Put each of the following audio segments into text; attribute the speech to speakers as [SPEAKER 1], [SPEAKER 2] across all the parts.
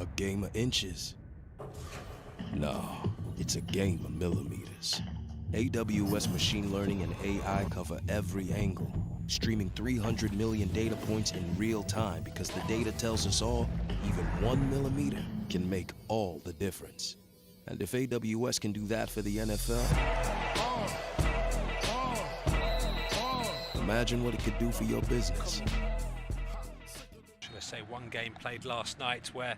[SPEAKER 1] A game of inches? No, it's a game of millimeters. AWS machine learning and AI cover every angle, streaming 300 million data points in real time because the data tells us all, even 1 millimeter can make all the difference. And if AWS can do that for the NFL, imagine what it could do for your business.
[SPEAKER 2] Should I say one game played last night where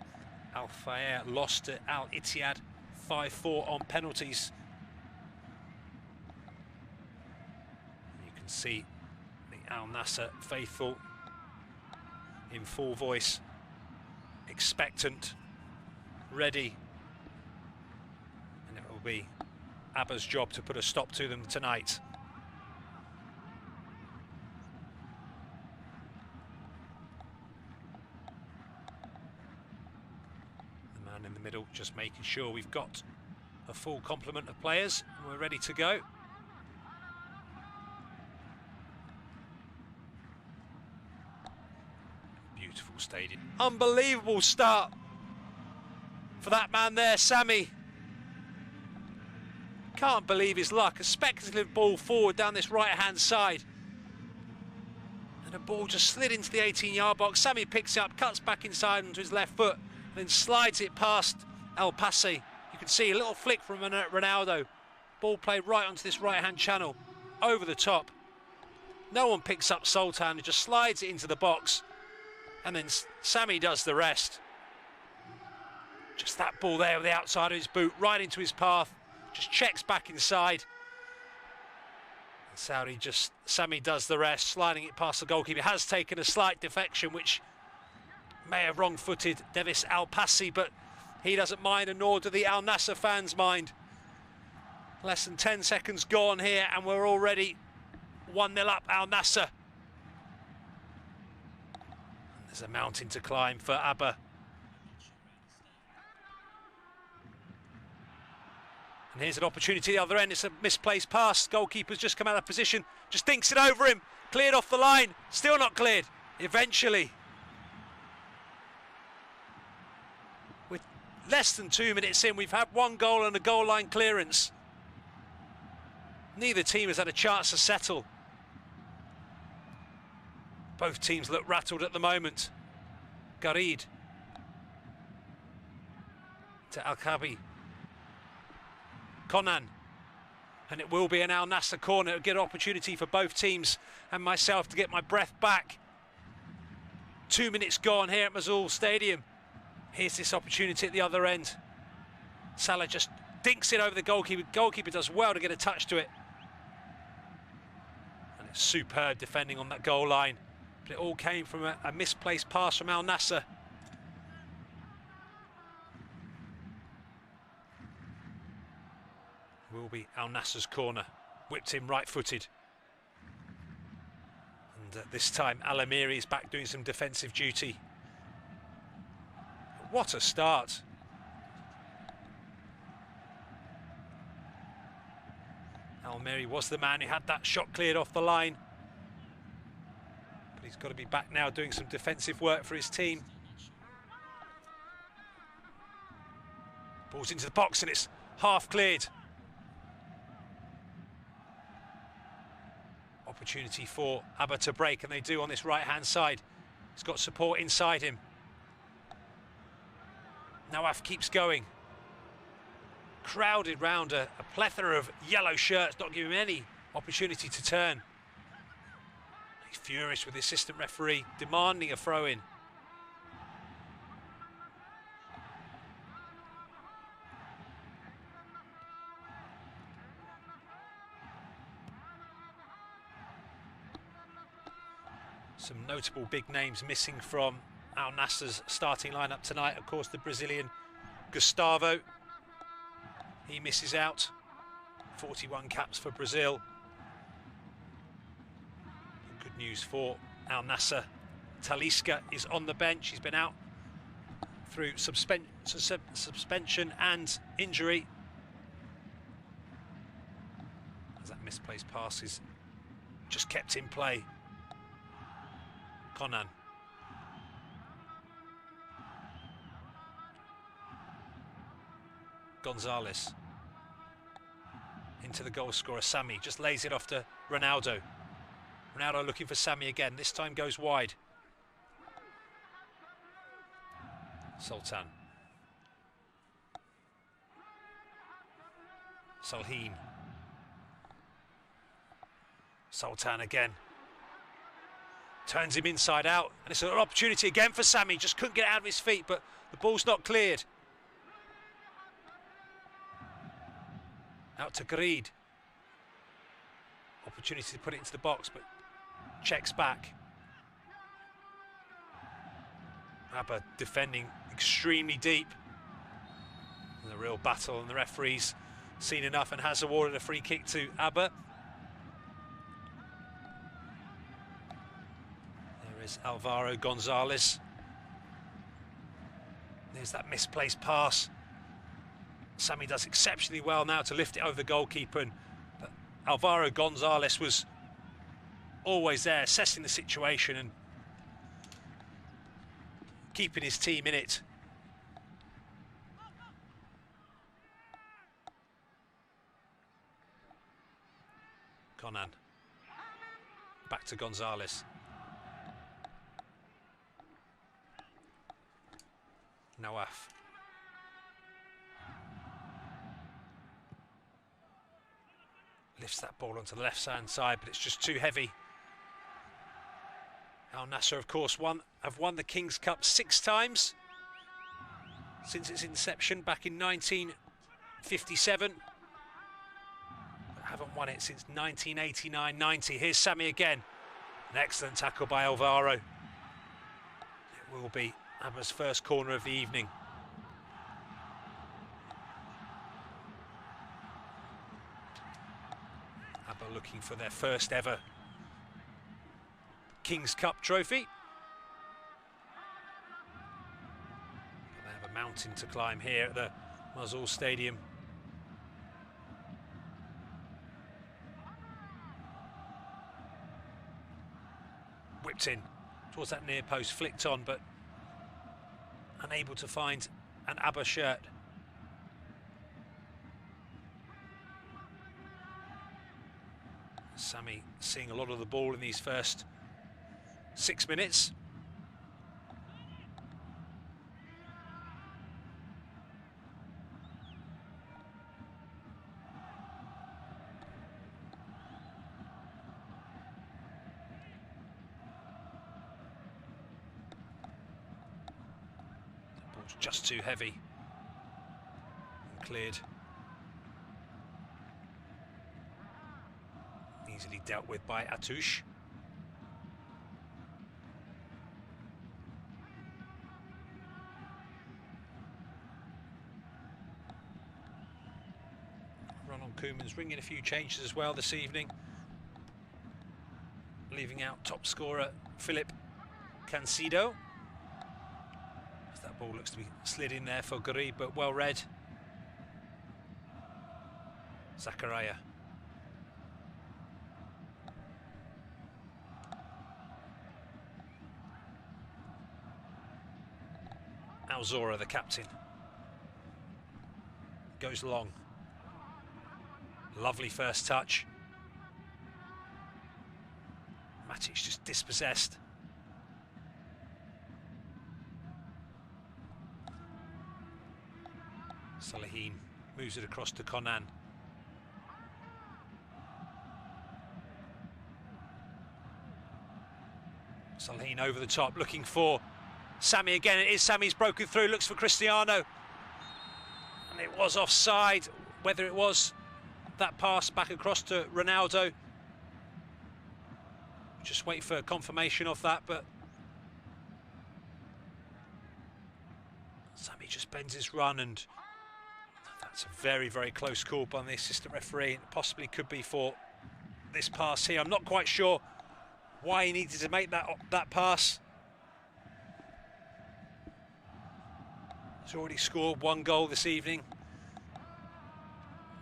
[SPEAKER 2] Al lost to Al-Ittihad 5-4 on penalties. You can see the AlNassr faithful in full voice, expectant, ready, and it will be Abha's job to put a stop to them tonight. The man in the middle just making sure we've got a full complement of players and we're ready to go. Beautiful stadium. Unbelievable start for that man there, Sami. Can't believe his luck. A speculative ball forward down this right-hand side. And the ball just slid into the 18-yard box. Sami picks it up, cuts back inside onto his left foot, then slides it past El Passe. You can see a little flick from Ronaldo. Ball played right onto this right-hand channel, over the top. No one picks up Sultan, and just slides it into the box. And then Sami does the rest. Just that ball there with the outside of his boot, right into his path. Just checks back inside. And Sami does the rest, sliding it past the goalkeeper. Has taken a slight defection, which may have wrong-footed Devis Al Passe, but he doesn't mind, and nor do the AlNassr fans mind. Less than 10 seconds gone here, and we're already 1-0 up AlNassr. There's a mountain to climb for Abha. And here's an opportunity at the other end. It's a misplaced pass. Goalkeeper's just come out of position, just dinks it over him. Cleared off the line, still not cleared. Eventually. With less than 2 minutes in, we've had one goal and a goal line clearance. Neither team has had a chance to settle. Both teams look rattled at the moment. Garid to Al-Kabi. Konan. And it will be an AlNassr corner. A good opportunity for both teams and myself to get my breath back. 2 minutes gone here at Mosul Stadium. Here's this opportunity at the other end. Salah just dinks it over the goalkeeper. Goalkeeper does well to get a touch to it. And it's superb defending on that goal line. But it all came from a misplaced pass from AlNassr. Will be AlNassr's corner. Whipped in right-footed. And this time Al-Amiri is back doing some defensive duty. What a start. Al-Amiri was the man who had that shot cleared off the line. But he's got to be back now doing some defensive work for his team. Ball's into the box and it's half cleared. Opportunity for Abha to break, and they do on this right-hand side. He's got support inside him. Nawaf keeps going. Crowded round a plethora of yellow shirts, not giving him any opportunity to turn. He's furious with the assistant referee, demanding a throw-in. Some notable big names missing from AlNassr's starting lineup tonight. Of course, the Brazilian Gustavo. He misses out. 41 caps for Brazil. Good news for AlNassr. Talisca is on the bench. He's been out through suspension and injury. As that misplaced pass is just kept in play. Konan. Gonzalez. Into the goal scorer, Sami. Just lays it off to Ronaldo. Ronaldo looking for Sami again. This time goes wide. Sultan. Salheen. Sultan again. Turns him inside out. And it's an opportunity again for Sami. Just couldn't get out of his feet, but the ball's not cleared. Out to Greed. Opportunity to put it into the box, but checks back. Abha defending extremely deep. And a real battle, and the referee's seen enough and has awarded a free kick to Abha. There is Alvaro Gonzalez. There's that misplaced pass. Sami does exceptionally well now to lift it over the goalkeeper, and Alvaro Gonzalez was always there, assessing the situation and keeping his team in it. Conan. Back to Gonzalez. Nawaf. Lifts that ball onto the left-hand side, but it's just too heavy. AlNassr, of course, have won the King's Cup 6 times since its inception back in 1957. But haven't won it since 1989-90. Here's Sami again. An excellent tackle by Alvaro. It will be Abha's first corner of the evening. Abha looking for their first ever King's Cup trophy. They have a mountain to climb here at the Mosul Stadium. Whipped in towards that near post, flicked on, but unable to find an Abha shirt. Sami seeing a lot of the ball in these first 6 minutes. The ball's just too heavy and cleared. Easily dealt with by Atush. Ronald Koeman's ringing a few changes as well this evening, leaving out top scorer Philip Cansido. That ball looks to be slid in there for Garib, but well read. Zakaria. Alzora, the captain, goes long. Lovely first touch. Matic just dispossessed. Salaheen moves it across to Conan. Salaheen over the top, looking for Sami again. It is Sami's broken through, looks for Cristiano. And it was offside. Whether it was that pass back across to Ronaldo, just wait for confirmation of that, but Sami just bends his run, and that's a very, very close call by the assistant referee. It possibly could be for this pass here. I'm not quite sure why he needed to make that pass. He's already scored 1 goal this evening.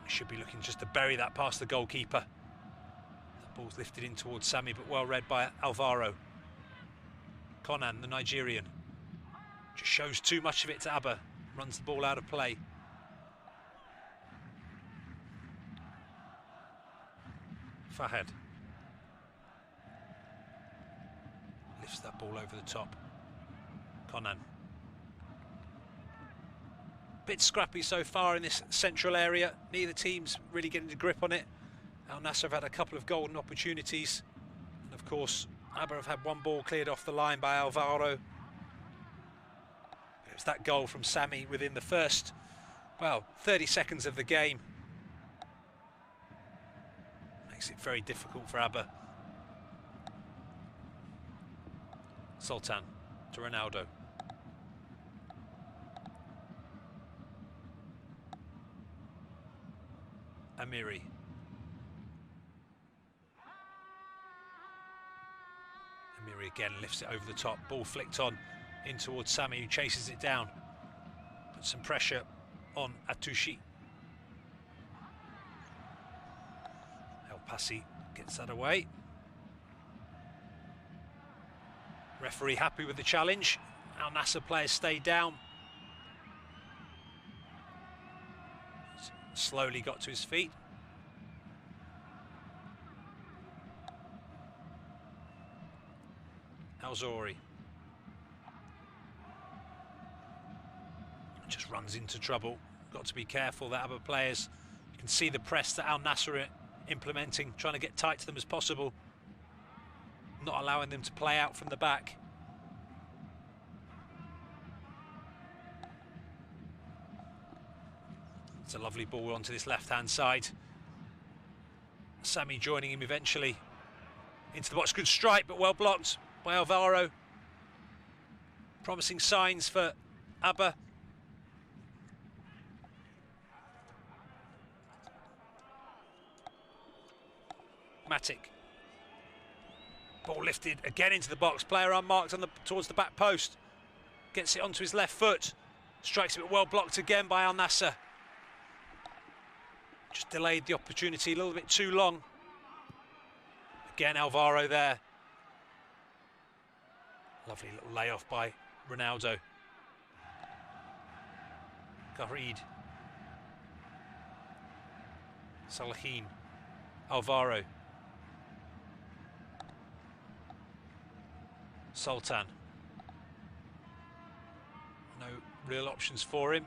[SPEAKER 2] He should be looking just to bury that past the goalkeeper. The ball's lifted in towards Sami, but well read by Alvaro. Conan, the Nigerian, just shows too much of it to Abha. Runs the ball out of play. Fahed lifts that ball over the top. Conan. Bit scrappy so far in this central area. Neither team's really getting a grip on it. AlNassr have had a couple of golden opportunities. And of course, Abha have had one ball cleared off the line by Alvaro. It was that goal from Sami within the first, well, 30 seconds of the game. Makes it very difficult for Abha. Sultan to Ronaldo. Amiri. Amiri again lifts it over the top. Ball flicked on in towards Sami, who chases it down. Puts some pressure on Atushi. El Passi gets that away. Referee happy with the challenge. AlNassr players stay down. Slowly got to his feet. Al-Zouri just runs into trouble. Got to be careful that Abha players, you can see the press that AlNassr are implementing, trying to get tight to them as possible, not allowing them to play out from the back. It's a lovely ball onto this left-hand side. Sami joining him eventually into the box. Good strike, but well blocked by Alvaro. Promising signs for Abha. Matic. Ball lifted again into the box. Player unmarked on towards the back post. Gets it onto his left foot. Strikes it, but well blocked again by AlNassr. Just delayed the opportunity a little bit too long. Again, Alvaro there. Lovely little layoff by Ronaldo. Garid. Salahin. Alvaro. Sultan. No real options for him.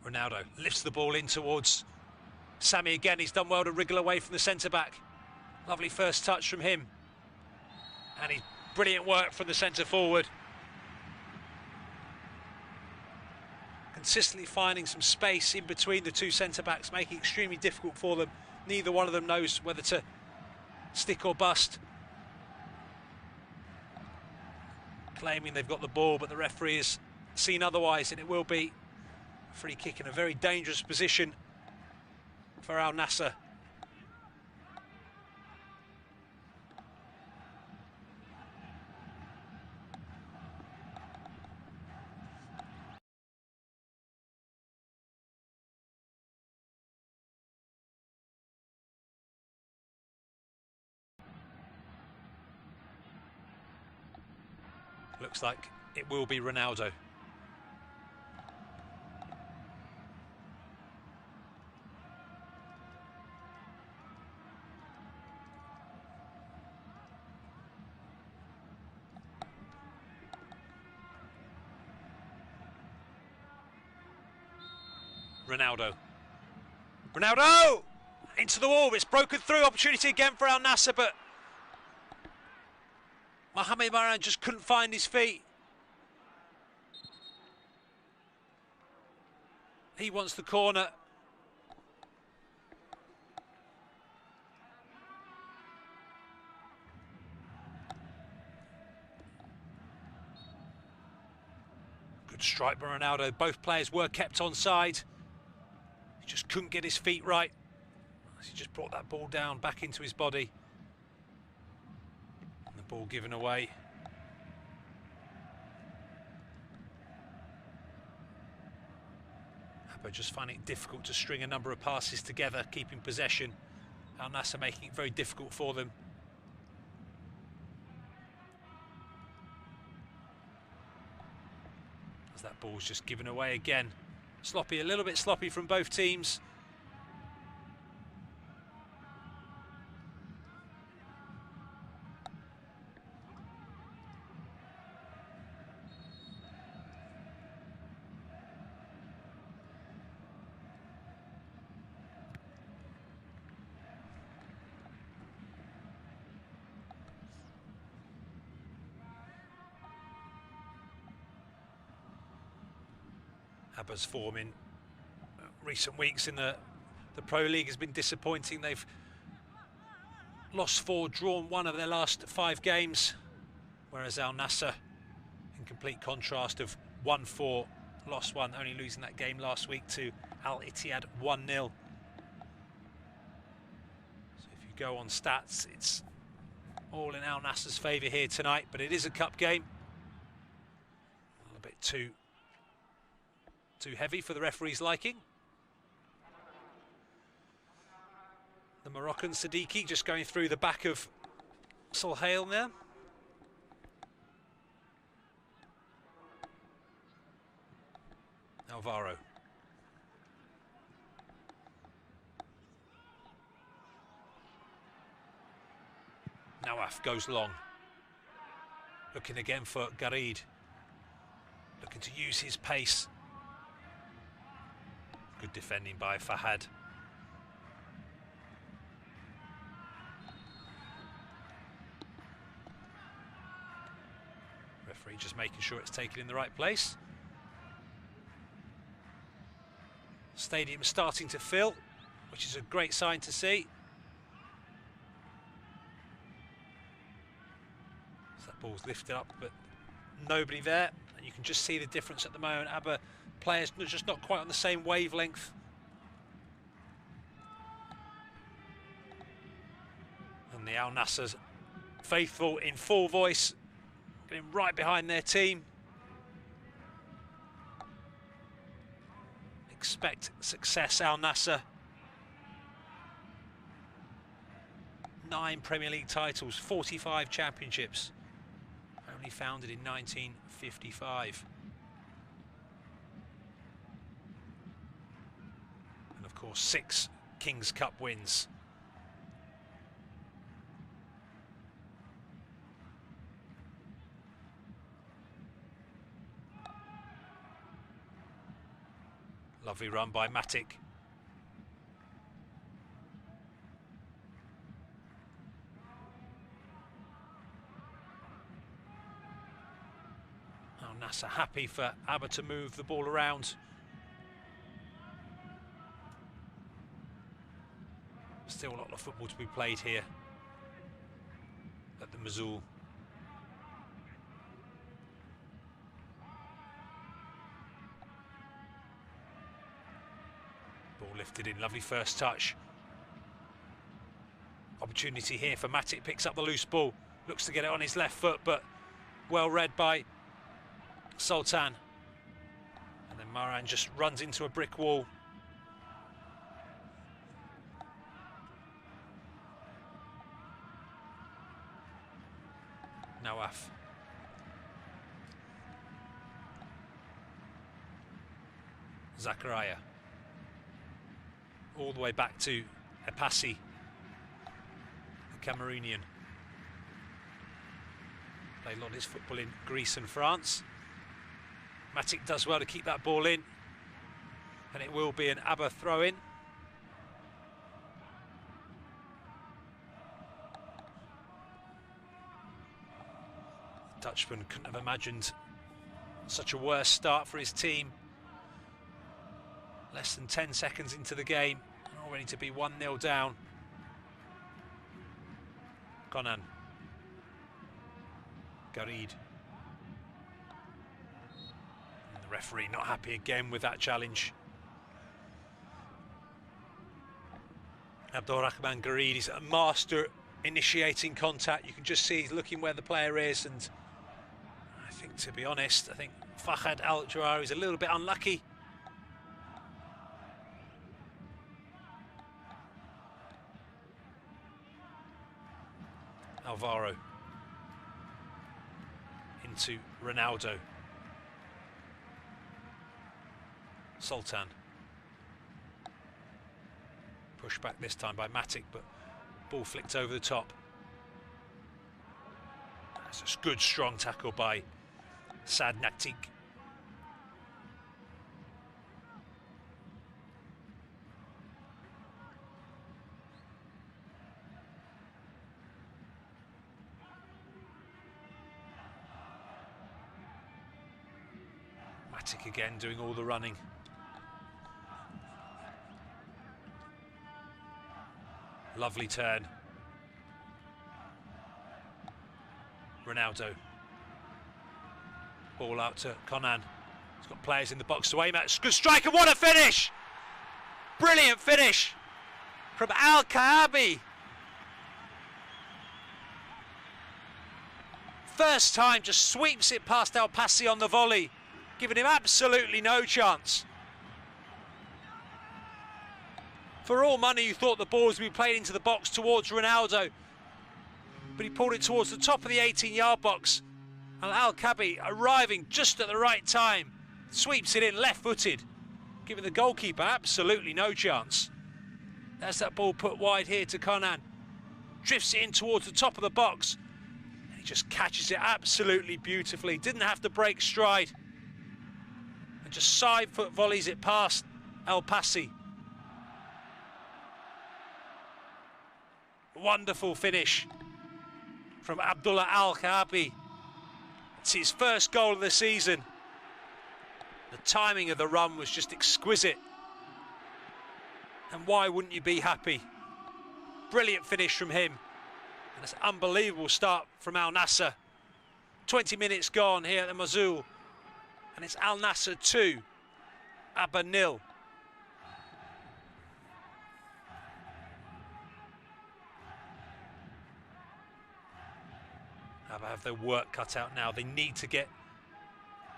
[SPEAKER 2] Ronaldo lifts the ball in towards Sami again. He's done well to wriggle away from the centre-back. Lovely first touch from him. And he's brilliant work from the centre-forward. Consistently finding some space in between the two centre-backs, making it extremely difficult for them. Neither one of them knows whether to stick or bust. Claiming they've got the ball, but the referee has seen otherwise, and it will be free kick in a very dangerous position for AlNassr. Looks like it will be Ronaldo. Ronaldo! Into the wall, it's broken through. Opportunity again for AlNassr, but Mohamed Maran just couldn't find his feet. He wants the corner. Good strike by Ronaldo. Both players were kept onside. He just couldn't get his feet right. He just brought that ball down back into his body. And the ball given away. Abha just finding it difficult to string a number of passes together, keeping possession. AlNassr making it very difficult for them. As that ball's just given away again. Sloppy, a little bit sloppy from both teams. Abha's form in recent weeks in the Pro League has been disappointing. They've lost 4, drawn 1 of their last 5 games, whereas AlNassr, in complete contrast, have won 4, lost 1, only losing that game last week to Al-Ittihad 1-0. So if you go on stats, it's all in AlNassr's favour here tonight, but it is a cup game. A little bit too heavy for the referee's liking. The Moroccan Siddiqui just going through the back of Solhail there. Alvaro. Nawaf goes long. Looking again for Garid. Looking to use his pace. Good defending by Fahad. Referee just making sure it's taken in the right place. Stadium starting to fill, which is a great sign to see. So that ball's lifted up, but nobody there. And you can just see the difference at the moment. Abha players just not quite on the same wavelength. And the AlNassr faithful in full voice, getting right behind their team. Expect success, AlNassr. 9 Premier League titles, 45 championships. Only founded in 1955. And of course 6 King's Cup wins. Lovely run by Matic. AlNassr happy for Abha to move the ball around. Still a lot of football to be played here at the Mosul. Ball lifted in, lovely first touch. Opportunity here for Matic, picks up the loose ball, looks to get it on his left foot, but well read by Sultan. And then Maran just runs into a brick wall. Nawaf. Zakaria. All the way back to Epassi, the Cameroonian. Played a lot of his football in Greece and France. Matic does well to keep that ball in, and it will be an Abha throw-in. Dutchman couldn't have imagined such a worse start for his team. Less than 10 seconds into the game, already to be 1-0 down. Konan. Garid. And the referee not happy again with that challenge. Abdulrahman Garid is a master initiating contact. You can just see he's looking where the player is, and I think, to be honest, I think Fahad Al-Jawari is a little bit unlucky. Alvaro into Ronaldo. Sultan. Pushed back this time by Matic, but ball flicked over the top. That's a good, strong tackle by Sad Naktik. Matic again doing all the running. Lovely turn. Ronaldo. Ball out to Conan. He's got players in the box to aim at. Good strike, and what a finish! Brilliant finish from Al-Kaabi. First time, just sweeps it past El Passi on the volley, giving him absolutely no chance. For all money, you thought the ball was going to be played into the box towards Ronaldo, but he pulled it towards the top of the 18-yard box. And Al-Kaabi arriving just at the right time, sweeps it in left-footed, giving the goalkeeper absolutely no chance. There's that ball put wide here to Conan. Drifts it in towards the top of the box. And he just catches it absolutely beautifully. Didn't have to break stride. And just side foot volleys it past El Passi. Wonderful finish from Abdullah Al-Kaabi. It's his first goal of the season. The timing of the run was just exquisite. And why wouldn't you be happy? Brilliant finish from him. And it's an unbelievable start from AlNassr. 20 minutes gone here at the Mosul. And it's AlNassr 2, Abha 0. Abha have their work cut out now. They need to get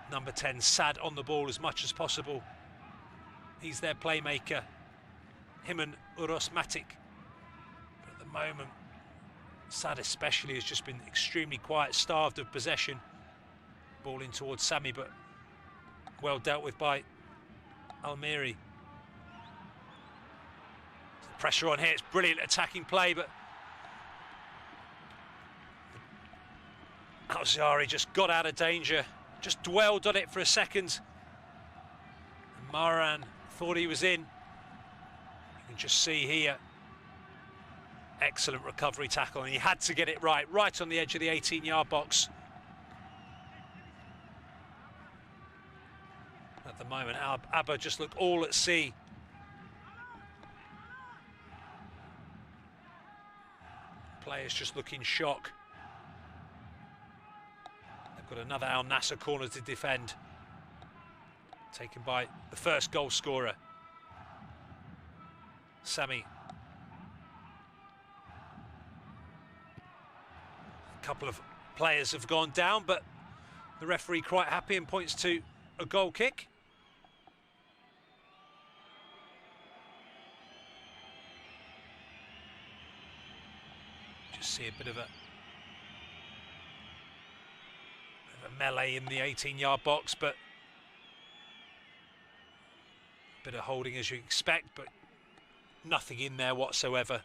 [SPEAKER 2] number 10 Sad on the ball as much as possible. He's their playmaker, him and Uros Matic. But at the moment, Sad especially has just been extremely quiet, starved of possession. Ball in towards Sami, but well dealt with by Almiri. The pressure on here, it's brilliant attacking play, but Al-Zahri just got out of danger, just dwelled on it for a second. And Maran thought he was in. You can just see here, excellent recovery tackle, and he had to get it right on the edge of the 18-yard box. At the moment, Abha just look all at sea. Players just look in shock. They've got another AlNassr corner to defend. Taken by the first goal scorer, Sami. A couple of players have gone down, but the referee quite happy and points to a goal kick. Just see a bit of a melee in the 18-yard box, but a bit of holding as you expect, but nothing in there whatsoever.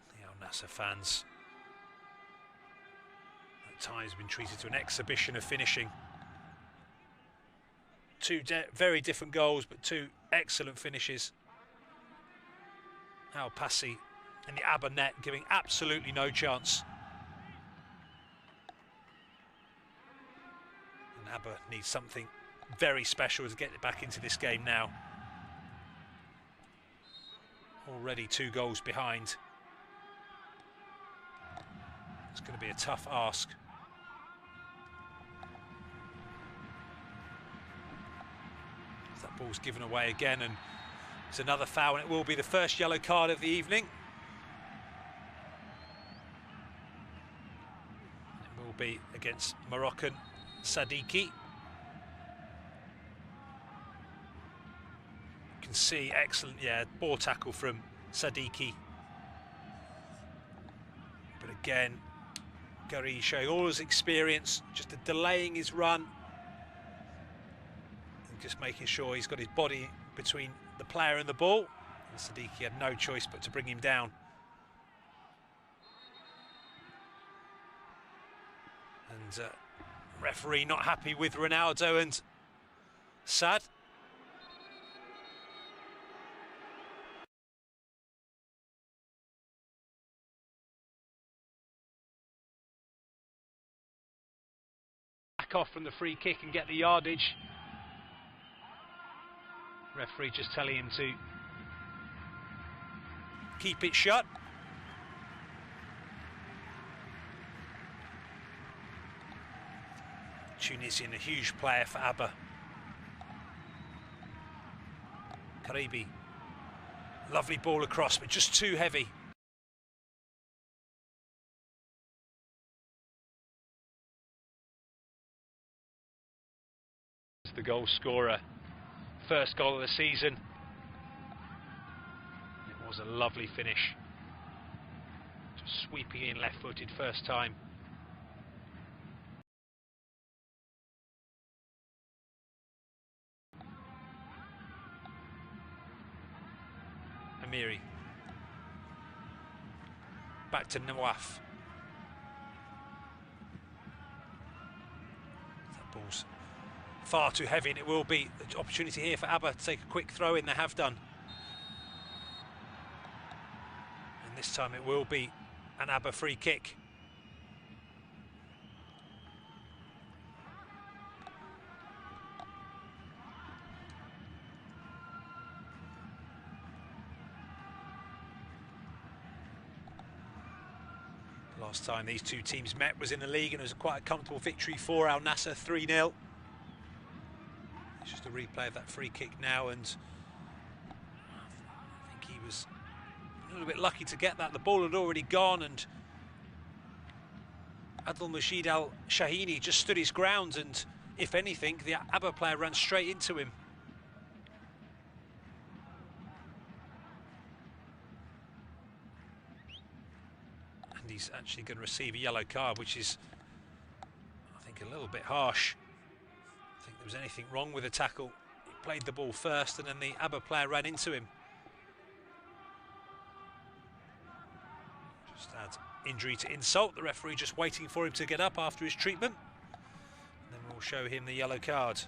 [SPEAKER 2] The AlNassr fans at times been treated to an exhibition of finishing. Two very different goals, but two excellent finishes. Al Passi in the Abha net giving absolutely no chance. And Abha needs something very special to get it back into this game now. Already 2 goals behind. It's going to be a tough ask. That ball's given away again, and it's another foul, and it will be the first yellow card of the evening. It will be against Moroccan Sadiki. You can see excellent, ball tackle from Sadiki. But again, Gary showing all his experience, just delaying his run and just making sure he's got his body between the player and the ball. And Sadiki had no choice but to bring him down. And referee not happy with Ronaldo and Sad. Back off from the free kick and get the yardage. Referee just telling him to keep it shut. Tunisian, a huge player for Abha. Karibi, lovely ball across, but just too heavy. The goal scorer, first goal of the season. It was a lovely finish. Just sweeping in left-footed first time. Amiri. Back to Nawaf. That ball's far too heavy, and it will be an opportunity here for Abha to take a quick throw in. They have done. And this time it will be an Abha free kick. Last time these two teams met was in the league, and it was quite a comfortable victory for AlNassr, 3-0. It's just a replay of that free kick now, and I think he was a little bit lucky to get that. The ball had already gone, and Abdelmajid Al-Shahini just stood his ground, and if anything, the Abha player ran straight into him. And he's actually going to receive a yellow card, which is, I think, a little bit harsh. I think there was anything wrong with the tackle. He played the ball first, and then the Abha player ran into him. Just add injury to insult. The referee just waiting for him to get up after his treatment. And then we'll show him the yellow card.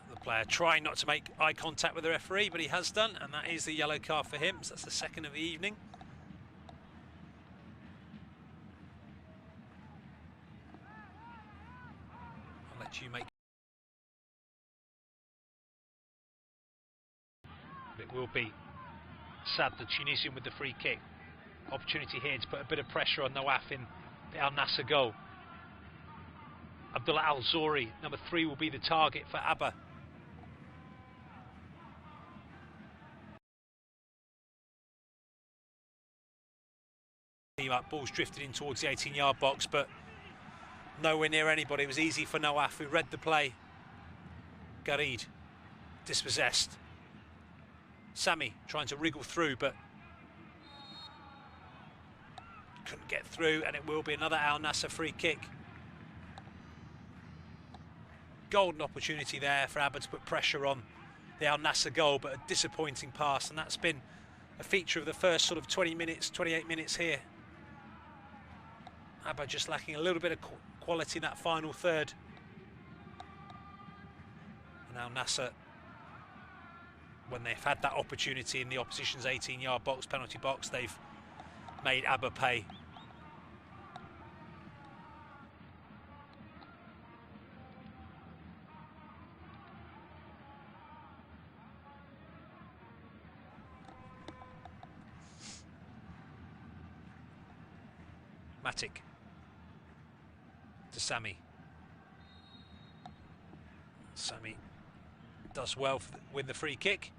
[SPEAKER 2] The player trying not to make eye contact with the referee, but he has done, and that is the yellow card for him. So that's the second of the evening. I'll let you make. It will be Sad, the Tunisian, with the free kick. Opportunity here to put a bit of pressure on Nawaf in the AlNassr goal. Abdullah Al-Zouri, number 3, will be the target for Abha. Ball's drifted in towards the 18-yard box, but nowhere near anybody. It was easy for Nawaf, who read the play. Garid, dispossessed. Sami trying to wriggle through, but couldn't get through, and it will be another AlNassr free kick. Golden opportunity there for Abha to put pressure on the AlNassr goal, but a disappointing pass, and that's been a feature of the first sort of 20 minutes, 28 minutes here. Abha just lacking a little bit of quality in that final third. And AlNassr, when they've had that opportunity in the opposition's 18-yard box, penalty box, they've made Abha pay. Matic to Sami. Sami does well for win the free kick.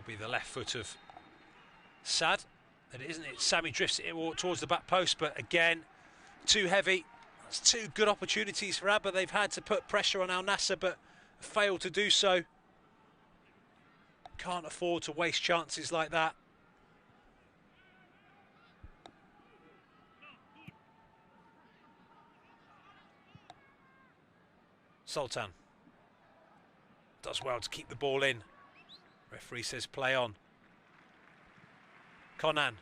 [SPEAKER 2] will be the left foot of Sad. That it isn't it. Sami drifts it towards the back post, but again, too heavy. That's two good opportunities for Abha. They've had to put pressure on AlNassr, but failed to do so. Can't afford to waste chances like that. Sultan does well to keep the ball in. Referee says play on. Konan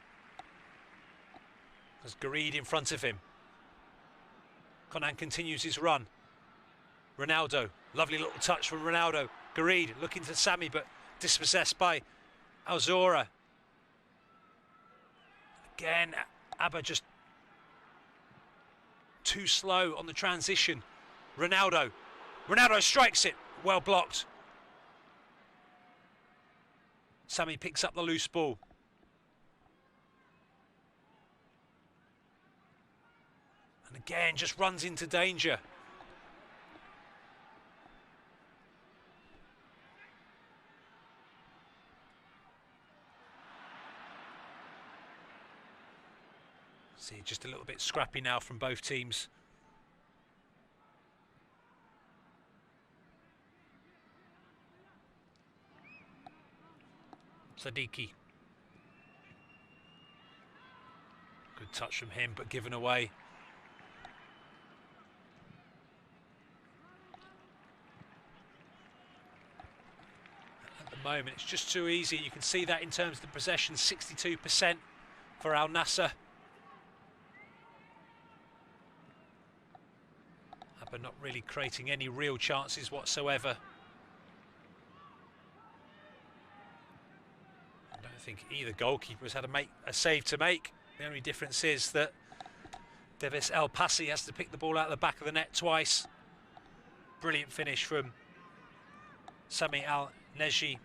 [SPEAKER 2] has Gareed in front of him. Konan continues his run. Ronaldo, lovely little touch from Ronaldo. Gareed looking to Sami, but dispossessed by Alzora. Again, Abha just too slow on the transition. Ronaldo strikes it, well blocked. Sami picks up the loose ball. And again, just runs into danger. See, just a little bit scrappy now from both teams. Sadiki. Good touch from him, but given away. At the moment, it's just too easy. You can see that in terms of the possession, 62% for AlNassr. But not really creating any real chances whatsoever. I don't think either goalkeeper has had a save to make. The only difference is that Devis El Passi has to pick the ball out of the back of the net twice. Brilliant finish from Sami Al-Neji.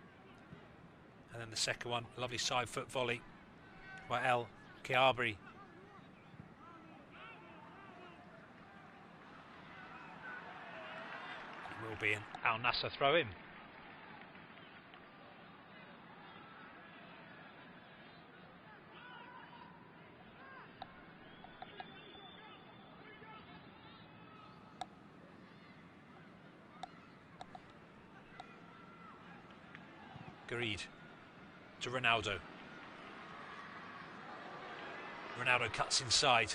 [SPEAKER 2] And then the second one, lovely side foot volley by El Kiabri. Will be an AlNassr throw in. Gareed to Ronaldo. Ronaldo cuts inside.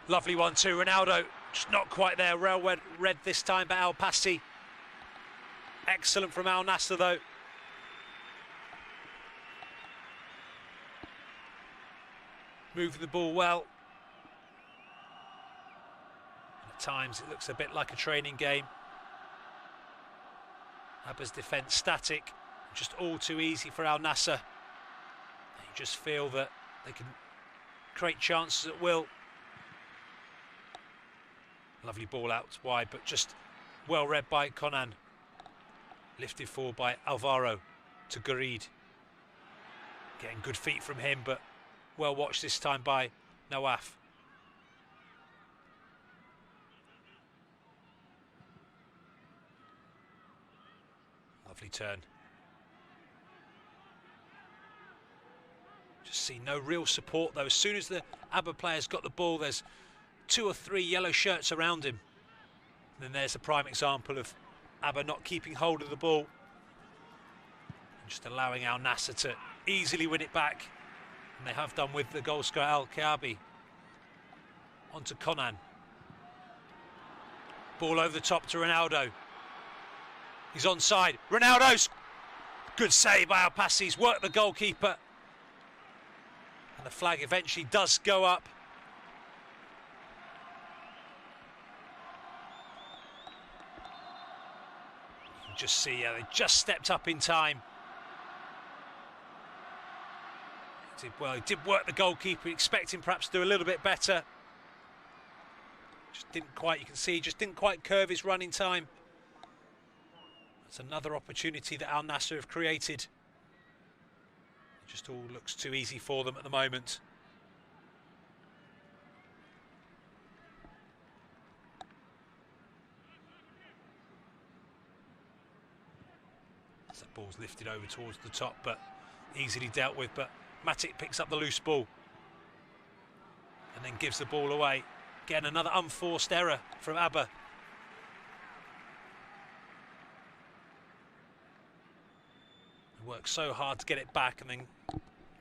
[SPEAKER 2] Lovely one too, Ronaldo. Just not quite there, well read this time by El Passi. Excellent from AlNassr though. Moving the ball well. At times it looks a bit like a training game. Abha's defence static, just all too easy for AlNassr. You just feel that they can create chances at will. Lovely ball out wide, but just well read by Konan. Lifted forward by Alvaro to Gareed. Getting good feet from him, but well watched this time by Nawaf. Lovely turn. Just see no real support though. As soon as the Abha player's got the ball, there's 2 or 3 yellow shirts around him. And then there's a prime example of Abha not keeping hold of the ball. And just allowing AlNassr to easily win it back. And they have done with the goal scorer Al Kiabi. On to Konan. Ball over the top to Ronaldo. He's onside. Ronaldo's good save by Al Passi. He's worked the goalkeeper. And the flag eventually does go up. Just see, they just stepped up in time. Well, he did work the goalkeeper, expecting perhaps to do a little bit better. Just didn't quite, you can see, just didn't quite curve his running time. That's another opportunity that AlNassr have created. It just all looks too easy for them at the moment. That ball's lifted over towards the top, but easily dealt with. But Matic picks up the loose ball and then gives the ball away. Again, another unforced error from Abha. He worked so hard to get it back and then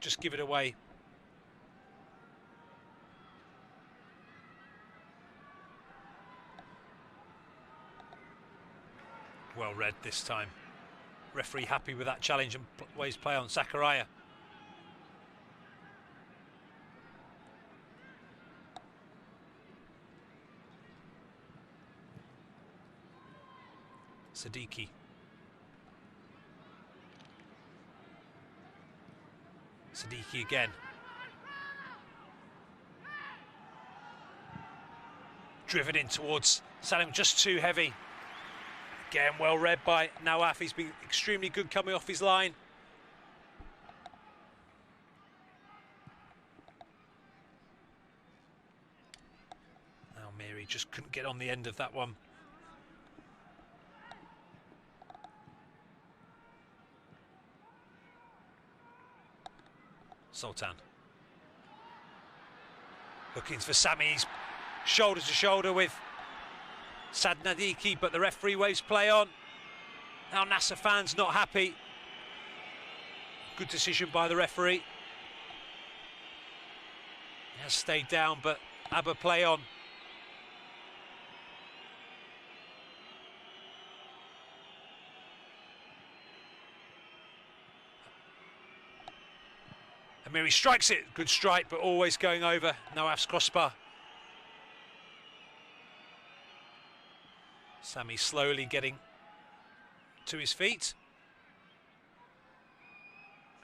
[SPEAKER 2] just give it away. Well read this time. Referee happy with that challenge and ways play on Zakaria. Siddiqui. Siddiqui again. Driven in towards Salim, just too heavy. Again, well read by Nawaf. He's been extremely good coming off his line. Almiri just couldn't get on the end of that one. Sultan. Looking for Sami's shoulder to shoulder with Sad Nadiki, but the referee waves play on. AlNassr fans not happy. Good decision by the referee. He has stayed down, but Abha play on. Amiri strikes it. Good strike, but always going over Nawaf's crossbar. Sami slowly getting to his feet.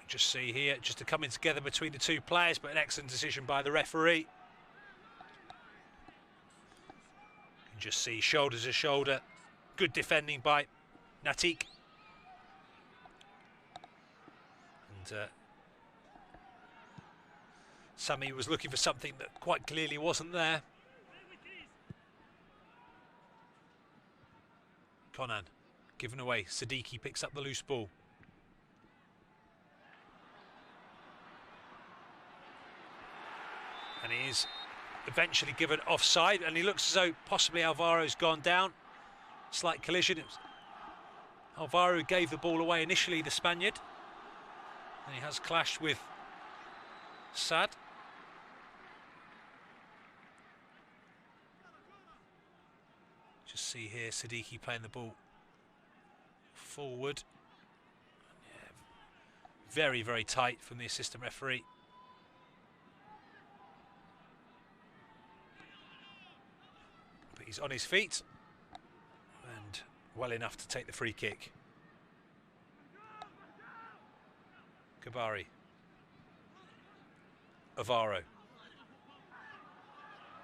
[SPEAKER 2] Just see here, just a coming together between the two players, but an excellent decision by the referee. You can just see shoulder to shoulder. Good defending by Natik. And Sami was looking for something that quite clearly wasn't there. Konan given away. Siddiqui picks up the loose ball. And he is eventually given offside, and he looks as though possibly Alvaro's gone down. Slight collision. It was Alvaro gave the ball away initially, the Spaniard. And he has clashed with Sad. Just see here Siddiqui playing the ball forward. Yeah, very, very tight from the assistant referee. But he's on his feet and well enough to take the free kick. Kabari. Alvaro.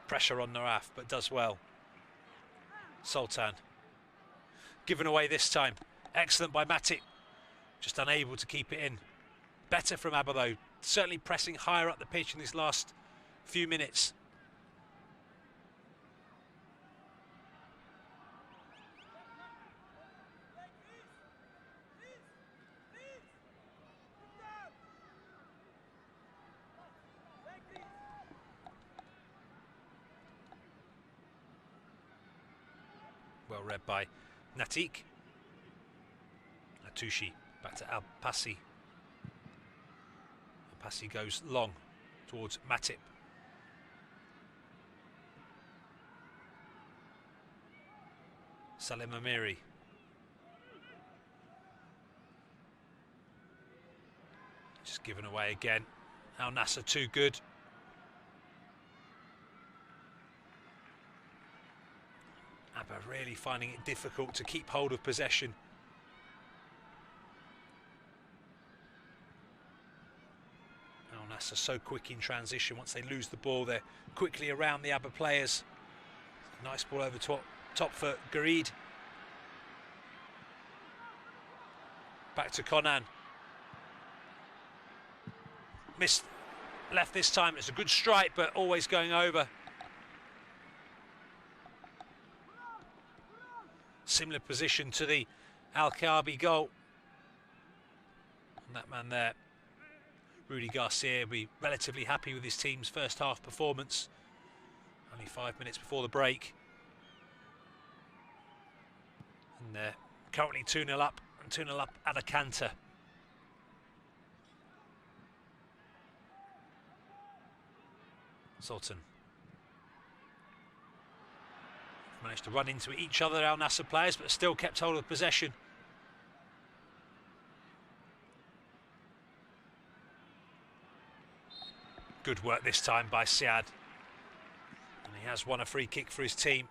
[SPEAKER 2] Pressure on Nawaf, but does well. Sultan. Given away this time. Excellent by Matic. Just unable to keep it in. Better from Abha though. Certainly pressing higher up the pitch in these last few minutes. Well read by Natik. Atushi back to Al-Passi. Al-Passi goes long towards Matip. Salim Amiri. Just given away again. AlNassr too good. Abha really finding it difficult to keep hold of possession. AlNassr so quick in transition. Once they lose the ball, they're quickly around the Abha players. Nice ball over top for Gareed. Back to Konan. Missed left this time. It's a good strike, but always going over. Similar position to the Al-Kaabi goal. And that man there, Rudy Garcia, will be relatively happy with his team's first half performance. Only 5 minutes before the break. And they're currently 2-0 up, and 2-0 up at a canter. Sultan. Managed to run into each other, AlNassr players, but still kept hold of possession. Good work this time by Siad. And he has won a free kick for his team.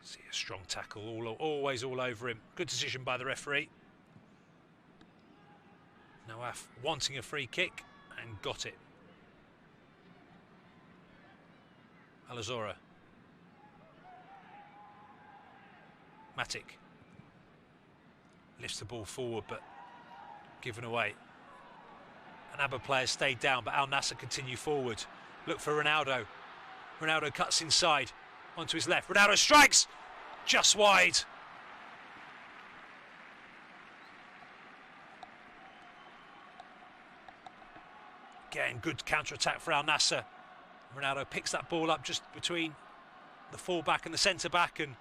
[SPEAKER 2] See a strong tackle, always all over him. Good decision by the referee. Nawaf wanting a free kick and got it. Alazora. Matic lifts the ball forward but given away. And Abha players stayed down, but AlNassr continue forward. Look for Ronaldo. Ronaldo cuts inside onto his left. Ronaldo strikes just wide. Again, good counter-attack for AlNassr. Ronaldo picks that ball up just between the full-back and the centre-back and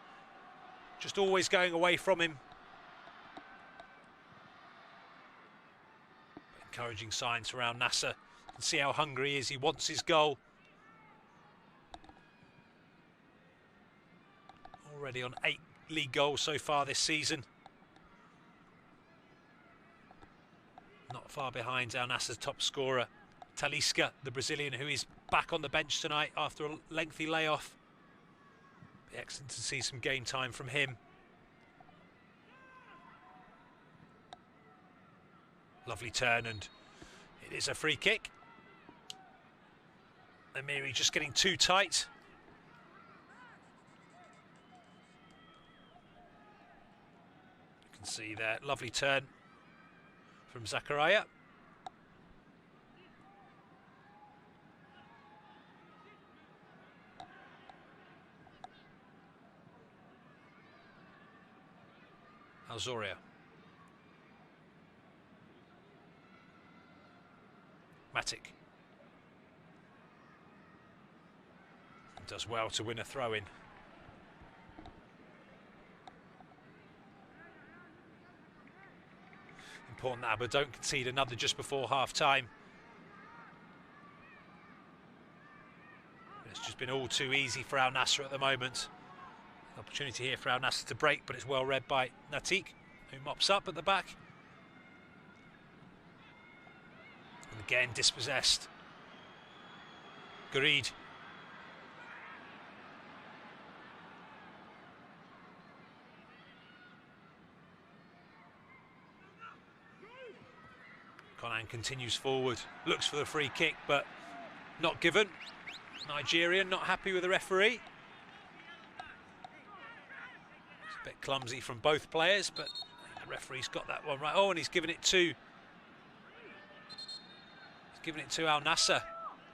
[SPEAKER 2] just always going away from him. Encouraging signs for AlNassr. You can see how hungry he is. He wants his goal. Already on 8 league goals so far this season. Not far behind AlNassr's top scorer, Talisca, the Brazilian, who is back on the bench tonight after a lengthy layoff. Be excellent to see some game time from him. Lovely turn, and it is a free kick. Amiri just getting too tight. You can see there, lovely turn from Zakaria. Alzoria. Matic. Does well to win a throw-in. Important that Abha don't concede another just before half-time. It's just been all too easy for AlNassr at the moment. Opportunity here for AlNassr to break, but it's well read by Natik, who mops up at the back. And again, dispossessed. Gourid. Conan continues forward, looks for the free kick, but not given. Nigerian not happy with the referee. A bit clumsy from both players, but the referee's got that one right. Oh, and he's given it to AlNassr,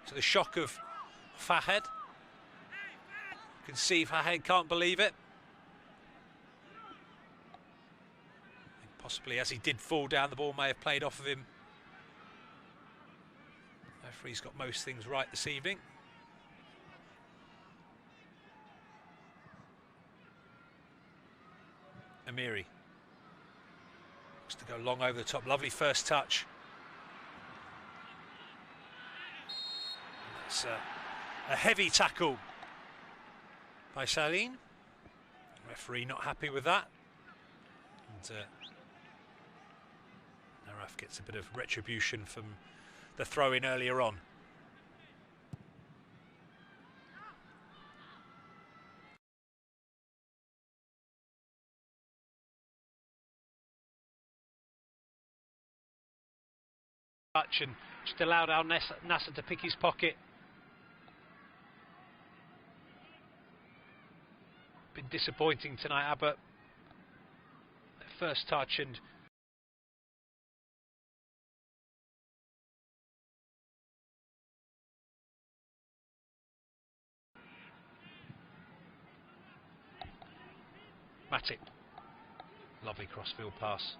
[SPEAKER 2] to the shock of Fahed. You can see Fahed can't believe it. Possibly as he did fall down, the ball may have played off of him. The referee's got most things right this evening. Amiri looks to go long over the top. Lovely first touch. That's a heavy tackle by Saline. Referee not happy with that. And Naraf gets a bit of retribution from the throw-in earlier on. And just allowed AlNassr to pick his pocket. Been disappointing tonight, Abha. First touch and Matip. Lovely crossfield pass.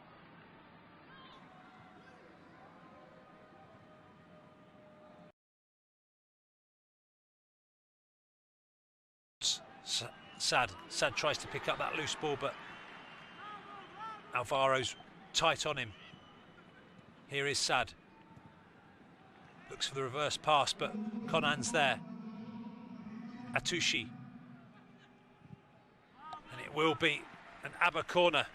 [SPEAKER 2] Sad tries to pick up that loose ball, but Alvaro's tight on him. Here is Sad. Looks for the reverse pass, but Conan's there. Atushi. And it will be an Abha corner.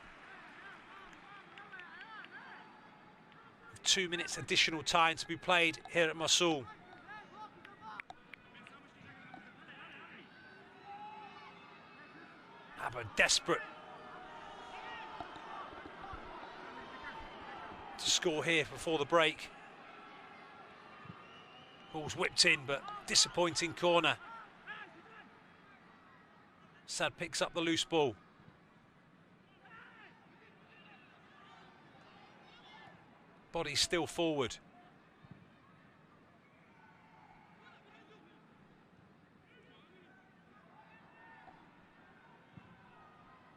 [SPEAKER 2] 2 minutes additional time to be played here at Mosul. Abha desperate to score here before the break. Ball's whipped in, but disappointing corner. Sad picks up the loose ball. Body still forward.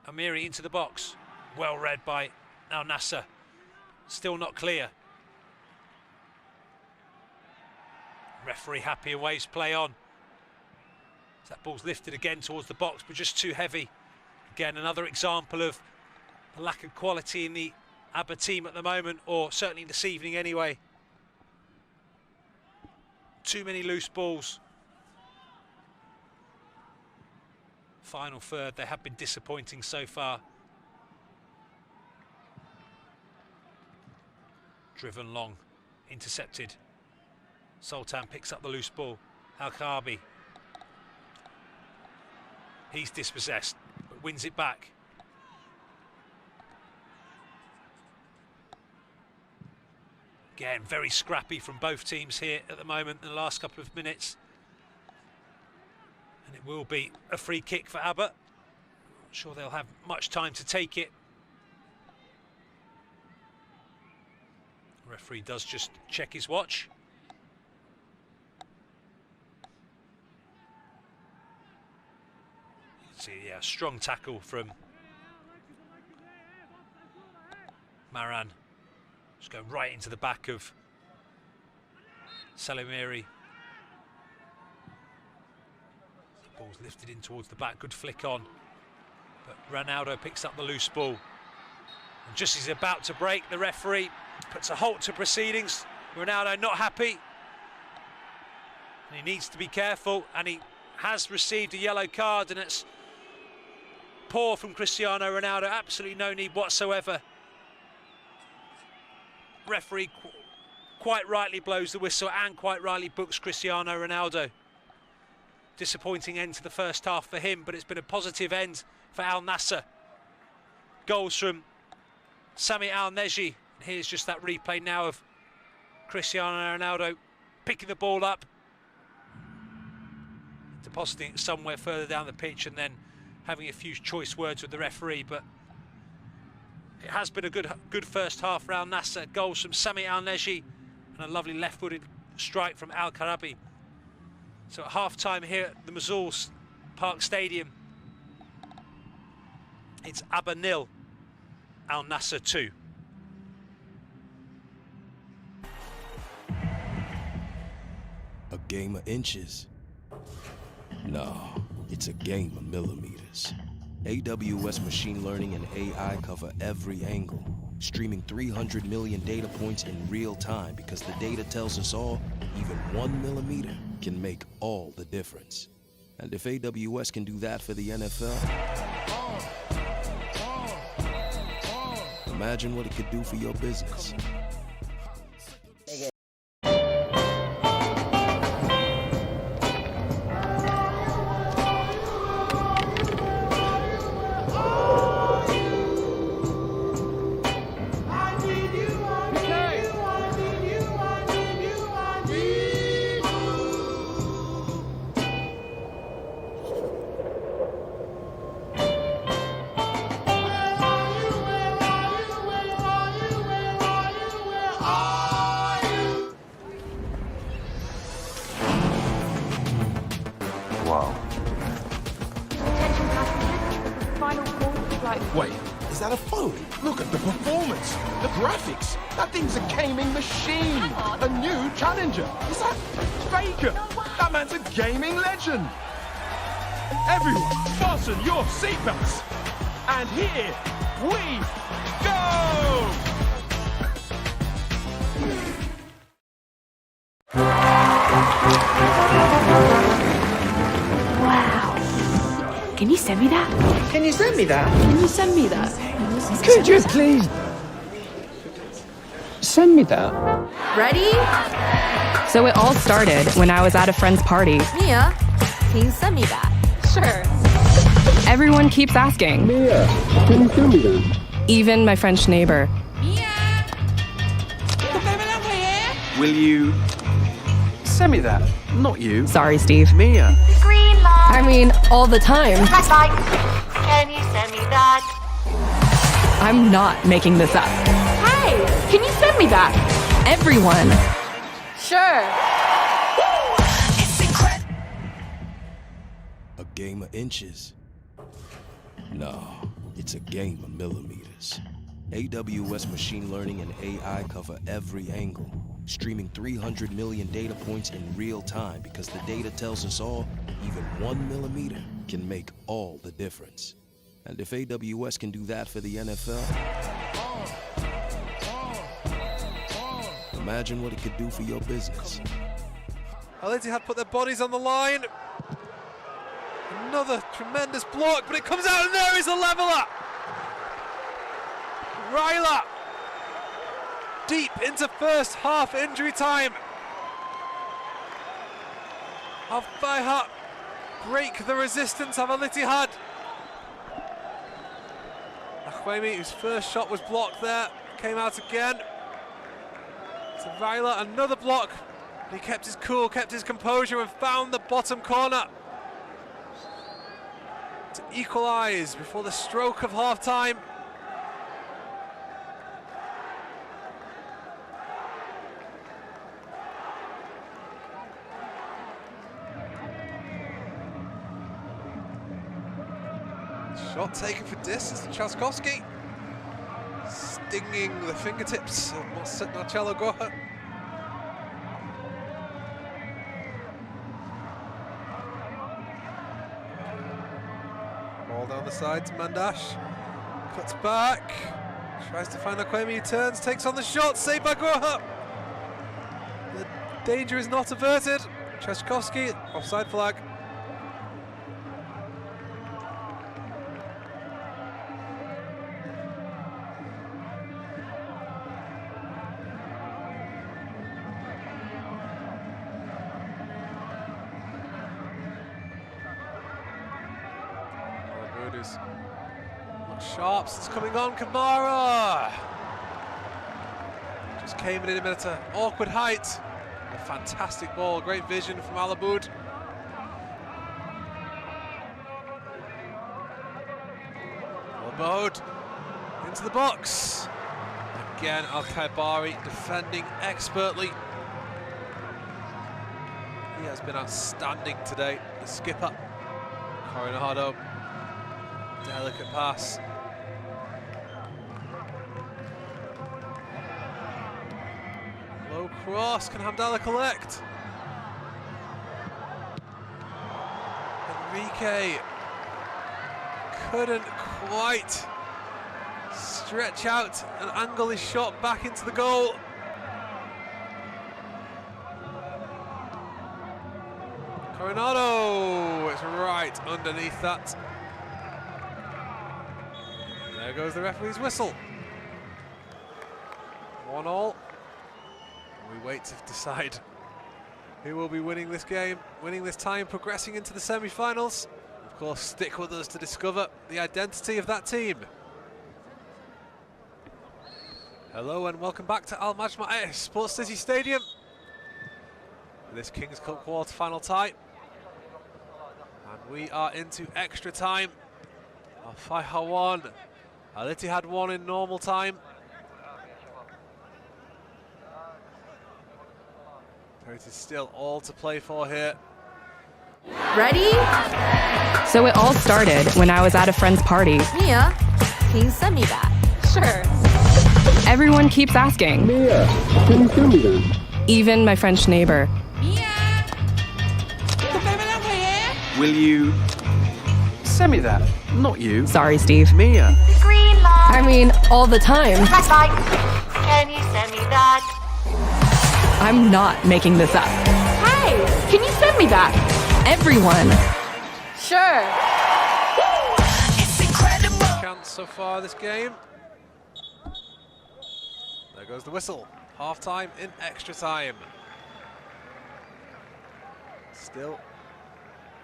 [SPEAKER 2] Amiri into the box. Well read by AlNassr. Still not clear. Referee happy, aways play on. That ball's lifted again towards the box, but just too heavy. Again, another example of the lack of quality in the Abha team at the moment, or certainly this evening anyway. Too many loose balls. Final third, they have been disappointing so far. Driven long, intercepted. Sultan picks up the loose ball. Al-Khabi. He's dispossessed, but wins it back. Again, very scrappy from both teams here at the moment in the last couple of minutes. And it will be a free kick for Abha. Not sure they'll have much time to take it. The referee does just check his watch. See, yeah, strong tackle from Maran. Just going right into the back of Salimiri. The ball's lifted in towards the back, good flick on. But Ronaldo picks up the loose ball. And just as he's about to break, the referee puts a halt to proceedings. Ronaldo not happy. And he needs to be careful, and he has received a yellow card, and it's poor from Cristiano Ronaldo, absolutely no need whatsoever. Referee quite rightly blows the whistle and quite rightly books Cristiano Ronaldo. Disappointing end to the first half for him, but it's been a positive end for AlNassr. Goals from Sami Al-Neji. Here's just that replay now of Cristiano Ronaldo picking the ball up, depositing it somewhere further down the pitch, and then having a few choice words with the referee. But it has been a good first half for AlNassr. Goals from Sami Al-Neji and a lovely left-footed strike from Al-Karabi. So at half-time here at the Mosul Park Stadium, it's Abha 0, AlNassr 2.
[SPEAKER 1] A game of inches? No, it's a game of millimeters. AWS machine learning and AI cover every angle, streaming 300 million data points in real time, because the data tells us all, even 1 millimeter can make all the difference. And if AWS can do that for the NFL, imagine what it could do for your business.
[SPEAKER 3] Attention passengers, final call for flight Wait, is that a phone? Look at the performance, the graphics. That thing's a gaming machine. A new challenger. Is that Faker? That man's a gaming legend. Everyone, fasten your seatbelts. And here we go!
[SPEAKER 4] Wow. Can you send me that?
[SPEAKER 5] Can you send me that?
[SPEAKER 4] Can you send me that?
[SPEAKER 5] Could you please send me that?
[SPEAKER 4] Ready?
[SPEAKER 6] So it all started when I was at a friend's party.
[SPEAKER 4] Mia, can you send me that? Sure.
[SPEAKER 6] Everyone keeps asking.
[SPEAKER 5] Mia, can you send me that?
[SPEAKER 6] Even my French neighbor.
[SPEAKER 5] Will you send me that? Not you.
[SPEAKER 6] Sorry, Steve.
[SPEAKER 5] Mia.
[SPEAKER 7] Green light.
[SPEAKER 6] I mean, all the time.
[SPEAKER 7] Red light. Can you send me that?
[SPEAKER 6] I'm not making this up.
[SPEAKER 4] Hey, can you send me that?
[SPEAKER 6] Everyone.
[SPEAKER 4] Sure.
[SPEAKER 1] A game of inches? No, it's a game of millimeters. AWS machine learning and AI cover every angle, streaming 300 million data points in real time because the data tells us all, even 1 millimeter can make all the difference. And if AWS can do that for the NFL, imagine what it could do for your business.
[SPEAKER 2] Al-Ittihad put their bodies on the line. Another tremendous block, but it comes out and there is the leveler. Ryla deep into first half injury time. Abha break the resistance of Al-Ittihad. Akhwemi, whose first shot was blocked there, came out again. To Ryla, another block. He kept his cool, kept his composure and found the bottom corner to equalise before the stroke of half-time. Shot taken for distance to Trzaskowski, stinging the fingertips of Marcelo Goha. Ball down the side to Mandash, cuts back, tries to find Akhwemi, he turns, takes on the shot, saved by Goha. The danger is not averted. Trzaskowski, offside flag. Sharps is coming on, Kamara! Just came in at an awkward height. A fantastic ball, great vision from Alaboud. Alaboud into the box. Again, Al-Khaibari defending expertly. He has been outstanding today. The skipper, Coronado. Delicate pass. Low cross, can Hamdallah collect? Enrique couldn't quite stretch out and angle his shot back into the goal. Coronado, it's right underneath that. There goes the referee's whistle. 1-1. We wait to decide who will be winning this game, winning this time, progressing into the semi-finals. Of course, stick with us to discover the identity of that team. Hello and welcome back to Al-Majma' Sports City Stadium. This Kings Cup quarter-final tie. And we are into extra time. Al-Faiha 1. Al-Ittihad 1 in normal time. There it is still all to play for here.
[SPEAKER 4] Ready?
[SPEAKER 6] So it all started when I was at a friend's party.
[SPEAKER 4] Mia,
[SPEAKER 8] Can you send me that? Sure.
[SPEAKER 6] Everyone keeps asking.
[SPEAKER 9] Mia, can you send me that?
[SPEAKER 6] Even my French neighbor.
[SPEAKER 5] Will you send me that? Not you.
[SPEAKER 6] Sorry, Steve.
[SPEAKER 5] Mia.
[SPEAKER 7] Green light.
[SPEAKER 6] I mean, all the time.
[SPEAKER 7] Red light. Can you send me that?
[SPEAKER 6] I'm not making this up.
[SPEAKER 4] Hey, can you send me that?
[SPEAKER 6] Everyone.
[SPEAKER 8] Sure.
[SPEAKER 2] Chance so far this game. There goes the whistle. Half time in extra time. Still,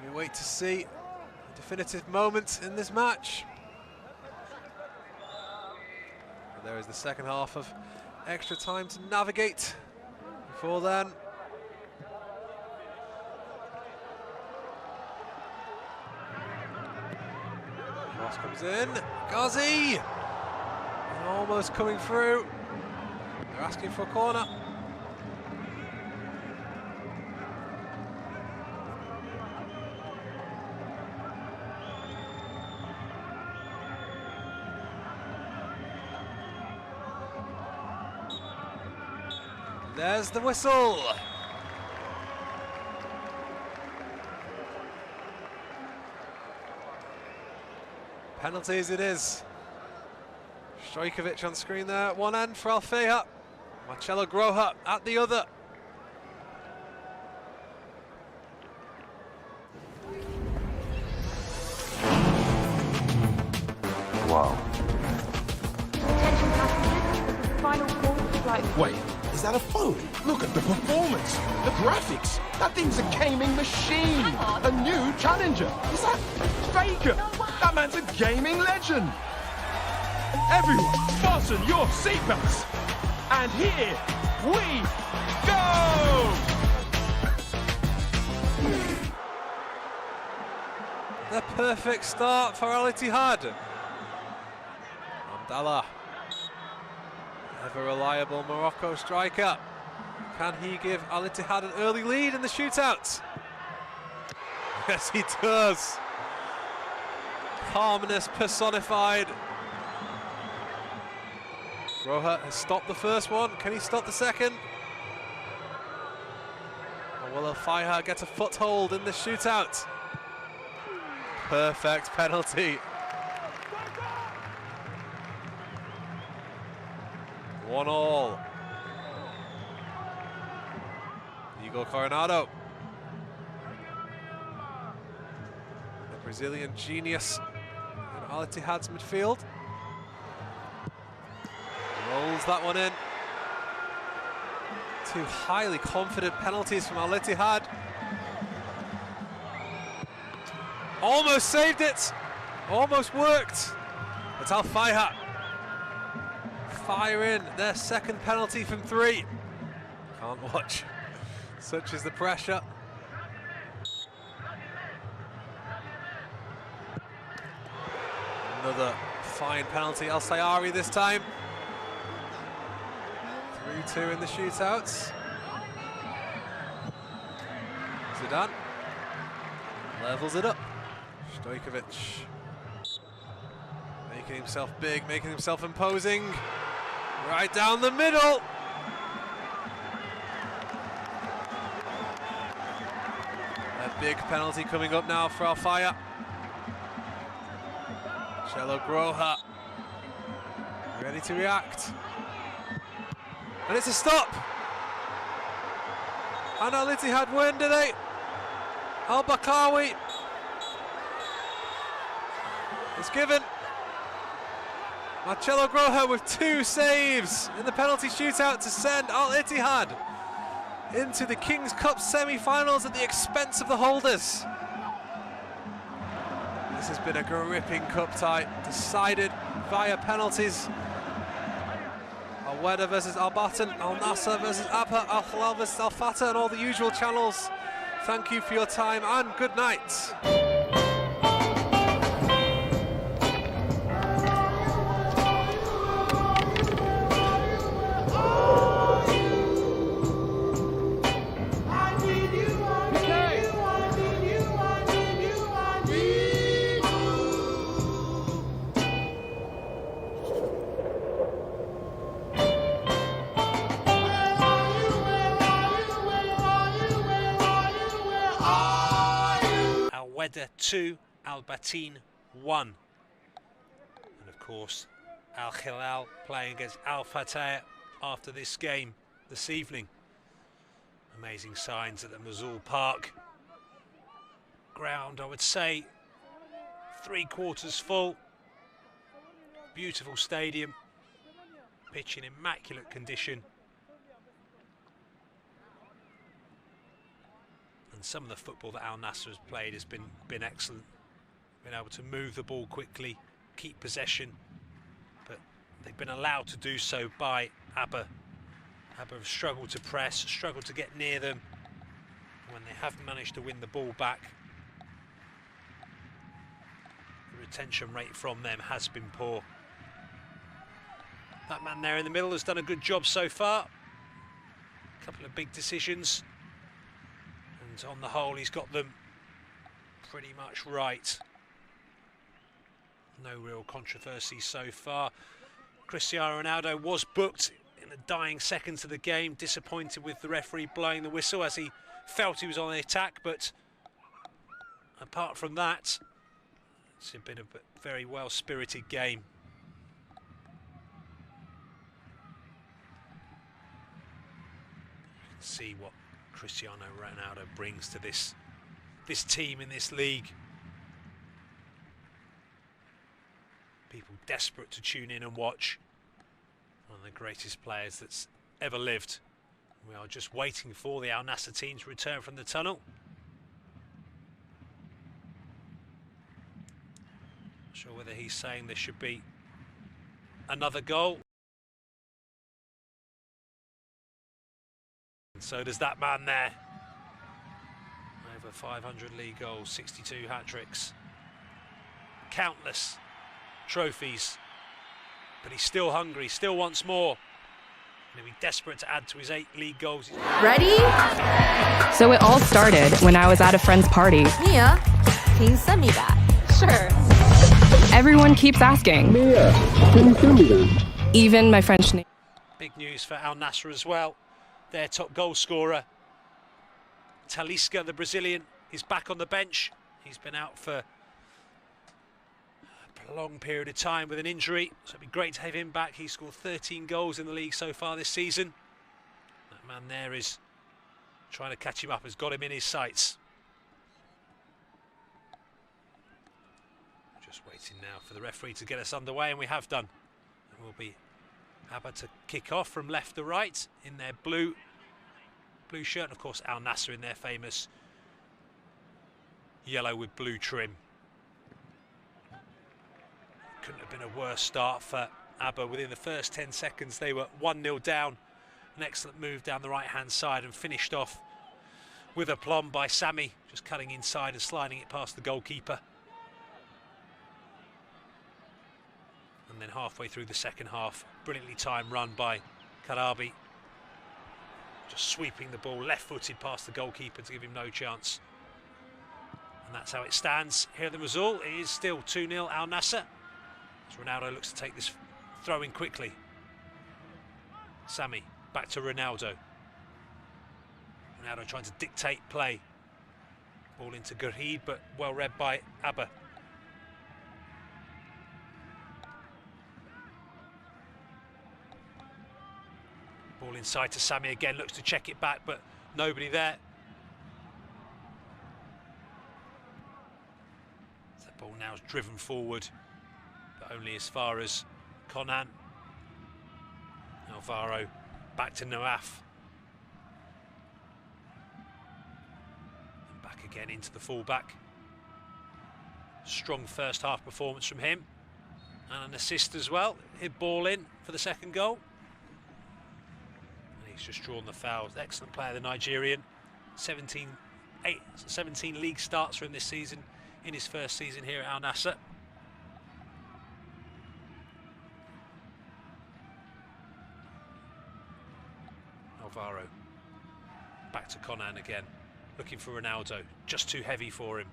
[SPEAKER 2] we wait to see a definitive moment in this match. And there is the second half of extra time to navigate. Before then, cross comes in. Ghazi! Almost coming through. They're asking for a corner. There's the whistle. Penalties it is. Stojkovic on screen there at one end for Alfeha. Marcelo Groha at the other.
[SPEAKER 5] Wow.
[SPEAKER 4] Attention passengers, the final call for flight.
[SPEAKER 3] Wait, is that a phone? Look at the performance, the graphics. That thing's a gaming machine. A new challenger. Is that Faker? That man's a gaming legend. Everyone, fasten your seatbelts. And here we go!
[SPEAKER 2] The perfect start for Al Ittihad. Abdallah, ever reliable Morocco striker. Can he give Al Ittihad an early lead in the shootout? Yes, he does. Calmness personified. Groha has stopped the first one. Can he stop the second? Or will Al-Fayha get a foothold in the shootout? Perfect penalty. 1-1. Igor Coronado. The Brazilian genius in Al Ittihad's midfield. Rolls that one in. Two highly confident penalties from Al Ittihad. Almost saved it. Almost worked. It's Al-Fayha. Fire in their second penalty from 3. Can't watch. Such is the pressure. Another fine penalty. El Sayari this time. 3-2 in the shootouts. Zidane levels it up. Stojkovic making himself big, making himself imposing. Right down the middle. A big penalty coming up now for Al-Fayha. Marcelo Groha ready to react. And it's a stop. And Al Ittihad win, do they? Al-Bakawi is given. Marcelo Groha with 2 saves in the penalty shootout to send Al Ittihad into the King's Cup semi-finals at the expense of the holders. This has been a gripping cup tie, decided via penalties. Al-Weda versus Al-Batten, AlNassr versus Abha, Al-Hilal versus Al-Fatah, and all the usual channels. Thank you for your time and good night. Al-Wahda 2, Al-Batin 1. And of course, Al-Hilal playing against Al-Fateh after this game this evening. Amazing signs at the Mosul Park. Ground, I would say, 3/4 full. Beautiful stadium. Pitch in immaculate condition. And some of the football that Al-Nassr has played has been excellent. Been able to move the ball quickly, keep possession, but they've been allowed to do so by Abha. Abha have struggled to press, struggled to get near them. When they have managed to win the ball back, the retention rate from them has been poor. That man there in the middle has done a good job so far. A couple of big decisions, and on the whole he's got them pretty much right. No real controversy so far. Cristiano Ronaldo was booked in the dying seconds of the game, disappointed with the referee blowing the whistle as he felt he was on the attack, but apart from that, it's been a very well-spirited game. You can see what Cristiano Ronaldo brings to this team in this league. People desperate to tune in and watch. One of the greatest players that's ever lived. We are just waiting for the Al-Nassr team to return from the tunnel. Not sure whether he's saying there should be another goal. And so does that man there. Over 500 league goals, 62 hat-tricks. Countless trophies. But he's still hungry, still wants more. He'll be desperate to add to his 8 league goals.
[SPEAKER 8] Ready?
[SPEAKER 6] So it all started when I was at a friend's party.
[SPEAKER 8] Mia, can you send me that? Sure.
[SPEAKER 6] Everyone keeps asking.
[SPEAKER 9] Mia, can you send me that?
[SPEAKER 6] Even my French name.
[SPEAKER 2] Big news for Al-Nassr as well. Their top goal scorer, Talisca, the Brazilian, is back on the bench. He's been out for a long period of time with an injury, so it'd be great to have him back. He scored 13 goals in the league so far this season. That man there is trying to catch him up, has got him in his sights. Just waiting now for the referee to get us underway, and we have done. And we'll be Abha to kick off from left to right in their blue shirt, and of course Al-Nassr in their famous yellow with blue trim. Couldn't have been a worse start for Abha. Within the first 10 seconds they were 1-0 down. An excellent move down the right hand side and finished off with aplomb by Sami, just cutting inside and sliding it past the goalkeeper. And then halfway through the second half, brilliantly timed run by Karabi, just sweeping the ball left-footed past the goalkeeper to give him no chance. And that's how it stands here at the Mosul. It is still 2-0 Al-Nassr, as Ronaldo looks to take this throw in quickly. Sami back to Ronaldo. Ronaldo trying to dictate play. Ball into Gurhid, but well read by Abha. Ball inside to Sami again, looks to check it back, but nobody there. The ball now is driven forward, but only as far as Conan. Alvaro back to Noaf. And back again into the fullback. Strong first half performance from him. And an assist as well. Hit ball in for the second goal. He's just drawn the foul. Excellent player, the Nigerian. 17 league starts for him this season, in his first season here at Al-Nassr. Alvaro. Back to Conan again. Looking for Ronaldo. Just too heavy for him.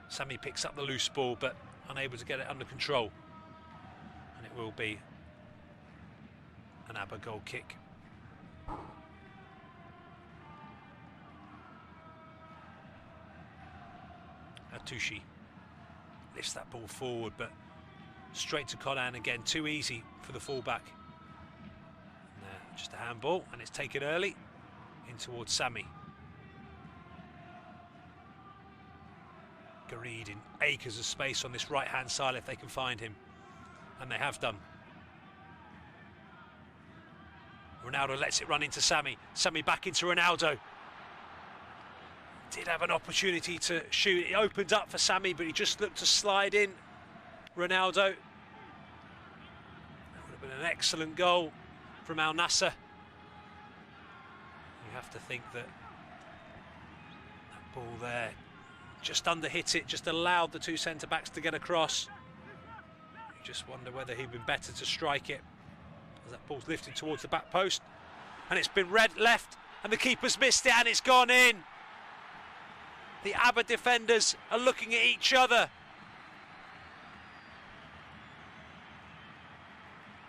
[SPEAKER 2] Sami picks up the loose ball, but unable to get it under control. And it will be an Abha goal kick. Atushi lifts that ball forward, but straight to Conan again, too easy for the fullback. And, just a handball, and it's taken early in towards Sami. Gareed in acres of space on this right-hand side if they can find him, and they have done. Ronaldo lets it run into Sami. Sami back into Ronaldo. Did have an opportunity to shoot. It opened up for Sami, but he just looked to slide in. Ronaldo. That would have been an excellent goal from AlNassr. You have to think that that ball there just under-hit it, just allowed the two centre-backs to get across. You just wonder whether he'd been better to strike it, as that ball's lifted towards the back post, and it's been read left, and the keeper's missed it, and it's gone in. The Abha defenders are looking at each other.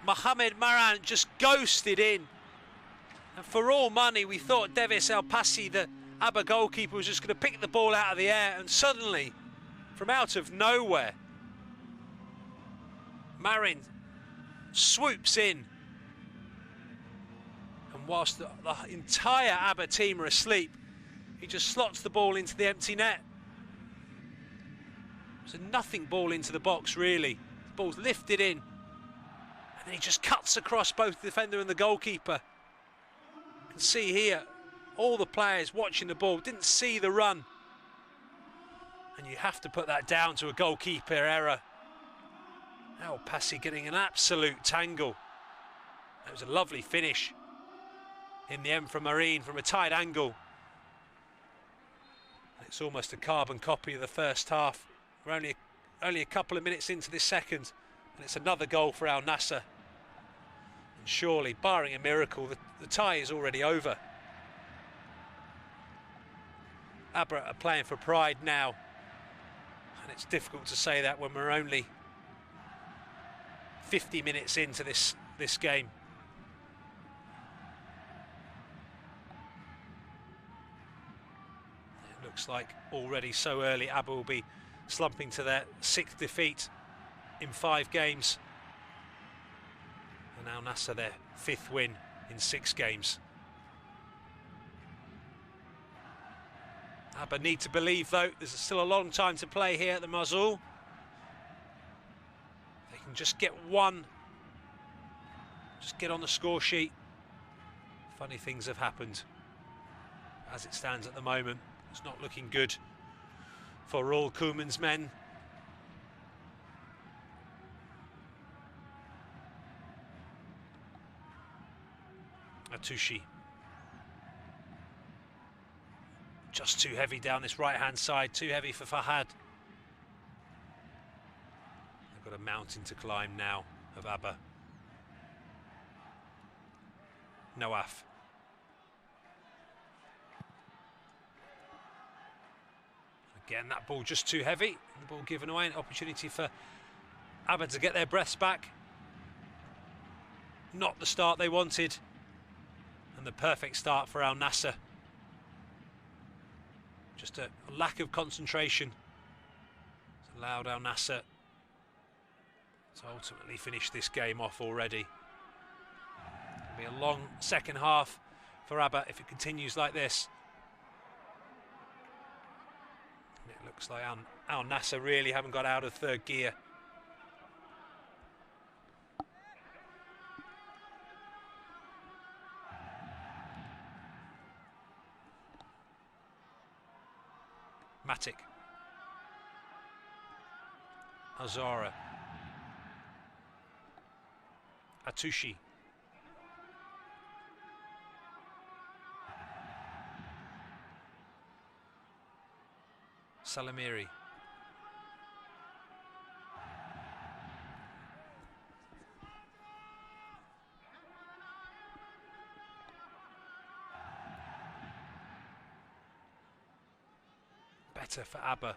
[SPEAKER 2] Mohamed Maran just ghosted in, and for all money we thought Devis El Passi, the Abha goalkeeper, was just going to pick the ball out of the air, and suddenly, from out of nowhere, Marin swoops in, and whilst the entire Abha team are asleep, he just slots the ball into the empty net. It's a nothing ball into the box, really. The ball's lifted in, and then he just cuts across both the defender and the goalkeeper. You can see here, all the players watching the ball didn't see the run, and you have to put that down to a goalkeeper error. El Passi getting an absolute tangle. It was a lovely finish in the end from Marine from a tight angle. It's almost a carbon copy of the first half. We're only a couple of minutes into this second, and it's another goal for AlNassr. And surely, barring a miracle, the tie is already over. Abha are playing for pride now, and it's difficult to say that when we're only 50 minutes into this game. It looks like already so early Abha will be slumping to their 6th defeat in 5 games, and AlNassr their 5th win in 6 games. Abha need to believe, though. There's still a long time to play here at the Mosul. They can just get one, just get on the score sheet. Funny things have happened. As it stands at the moment, it's not looking good for all Koeman's men. Atushi. Just too heavy down this right-hand side, too heavy for Fahad. They've got a mountain to climb now of Abha. Nawaf. Again, that ball just too heavy. The ball given away, an opportunity for Abha to get their breaths back. Not the start they wanted. And the perfect start for AlNassr. Just a lack of concentration has allowed AlNassr to ultimately finish this game off already. It'll be a long second half for Abha if it continues like this. And it looks like AlNassr really haven't got out of 3rd gear. Matic. Azara. Atushi. Salamiri. Better for Abha.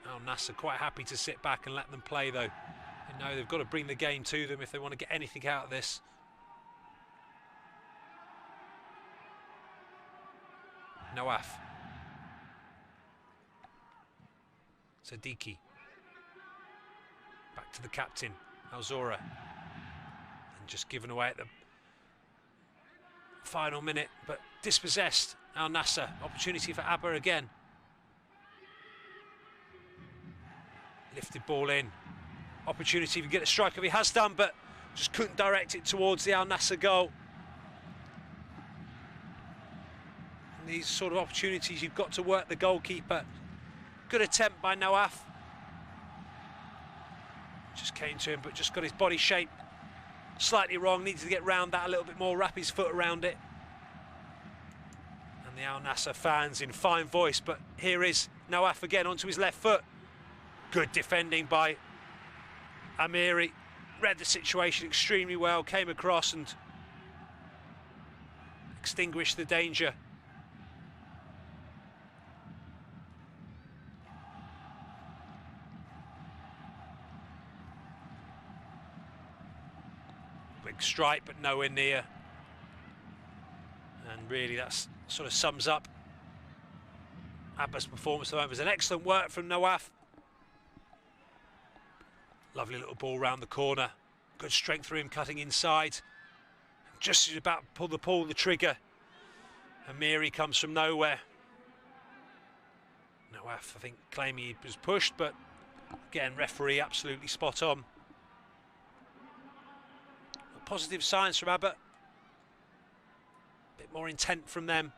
[SPEAKER 2] AlNassr quite happy to sit back and let them play, though. They know they've got to bring the game to them if they want to get anything out of this. Nawaf. Sadiki. Back to the captain, Alzora. And just given away at the final minute, but dispossessed. AlNassr, opportunity for Abha again. Lifted ball in. Opportunity to get a strike if he has done, but just couldn't direct it towards the AlNassr goal. And these sort of opportunities, you've got to work the goalkeeper. Good attempt by Nawaf. Just came to him, but just got his body shape slightly wrong. Needed to get round that a little bit more, wrap his foot around it. And the AlNassr fans in fine voice, but here is Nawaf again onto his left foot. Good defending by Amiri. Read the situation extremely well, came across and extinguished the danger. Big strike, but nowhere near. And really that sort of sums up Abha's performance at the moment. It was an excellent work from Nawaf. Lovely little ball round the corner. Good strength for him cutting inside. Just as he's about to pull the trigger, Amiri comes from nowhere. Nawaf, I think, claiming he was pushed, but again, referee absolutely spot on. Positive signs from Abha. Bit more intent from them.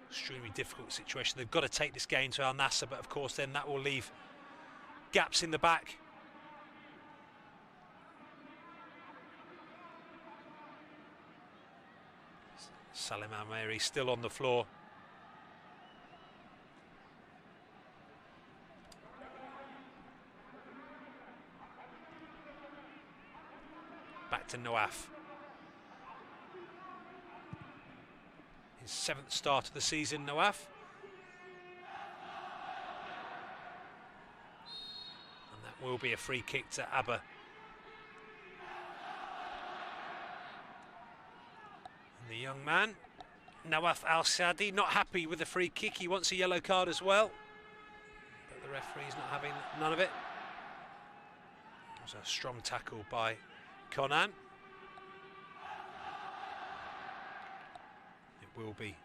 [SPEAKER 2] Extremely difficult situation. They've got to take this game to AlNassr, but of course then that will leave gaps in the back. Salim Amiri still on the floor. Back to Nawaf. His 7th start of the season, Nawaf. And that will be a free kick to Abha. And the young man, Nawaf Al-Sadi, not happy with the free kick. He wants a yellow card as well. But the referee's not having none of it. It was a strong tackle by Conan. It will be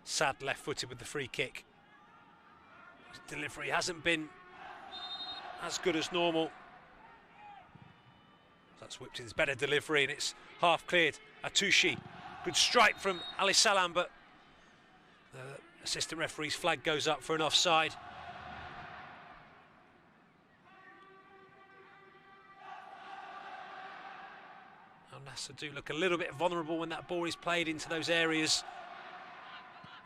[SPEAKER 2] Sad left-footed with the free kick. His delivery hasn't been as good as normal. That's whipped in his better delivery and it's half cleared. Atushi, good strike from Ali Salam, but the assistant referee's flag goes up for an offside. AlNassr do look a little bit vulnerable when that ball is played into those areas.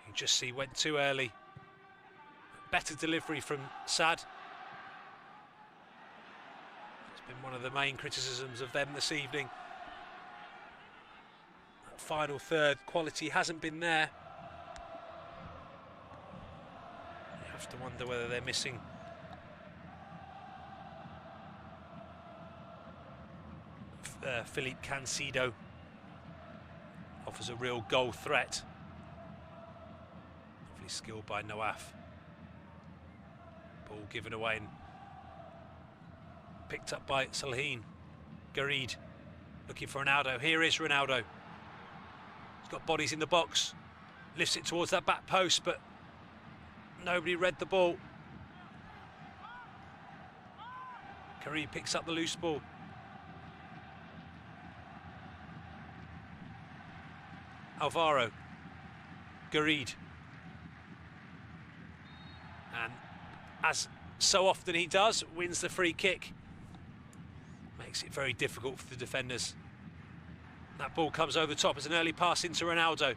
[SPEAKER 2] You just see went too early. Better delivery from Sad. It's been one of the main criticisms of them this evening. That final third, quality hasn't been there. You have to wonder whether they're missing Philippe Cancedo. Offers a real goal threat. Lovely skill by Nawaf. Ball given away and picked up by Salheen. Gareed looking for Ronaldo. Here is Ronaldo. He's got bodies in the box. Lifts it towards that back post, but nobody read the ball. Gareed picks up the loose ball. Alvaro, Gareed, and as so often he does, wins the free kick. Makes it very difficult for the defenders. That ball comes over the top as an early pass into Ronaldo.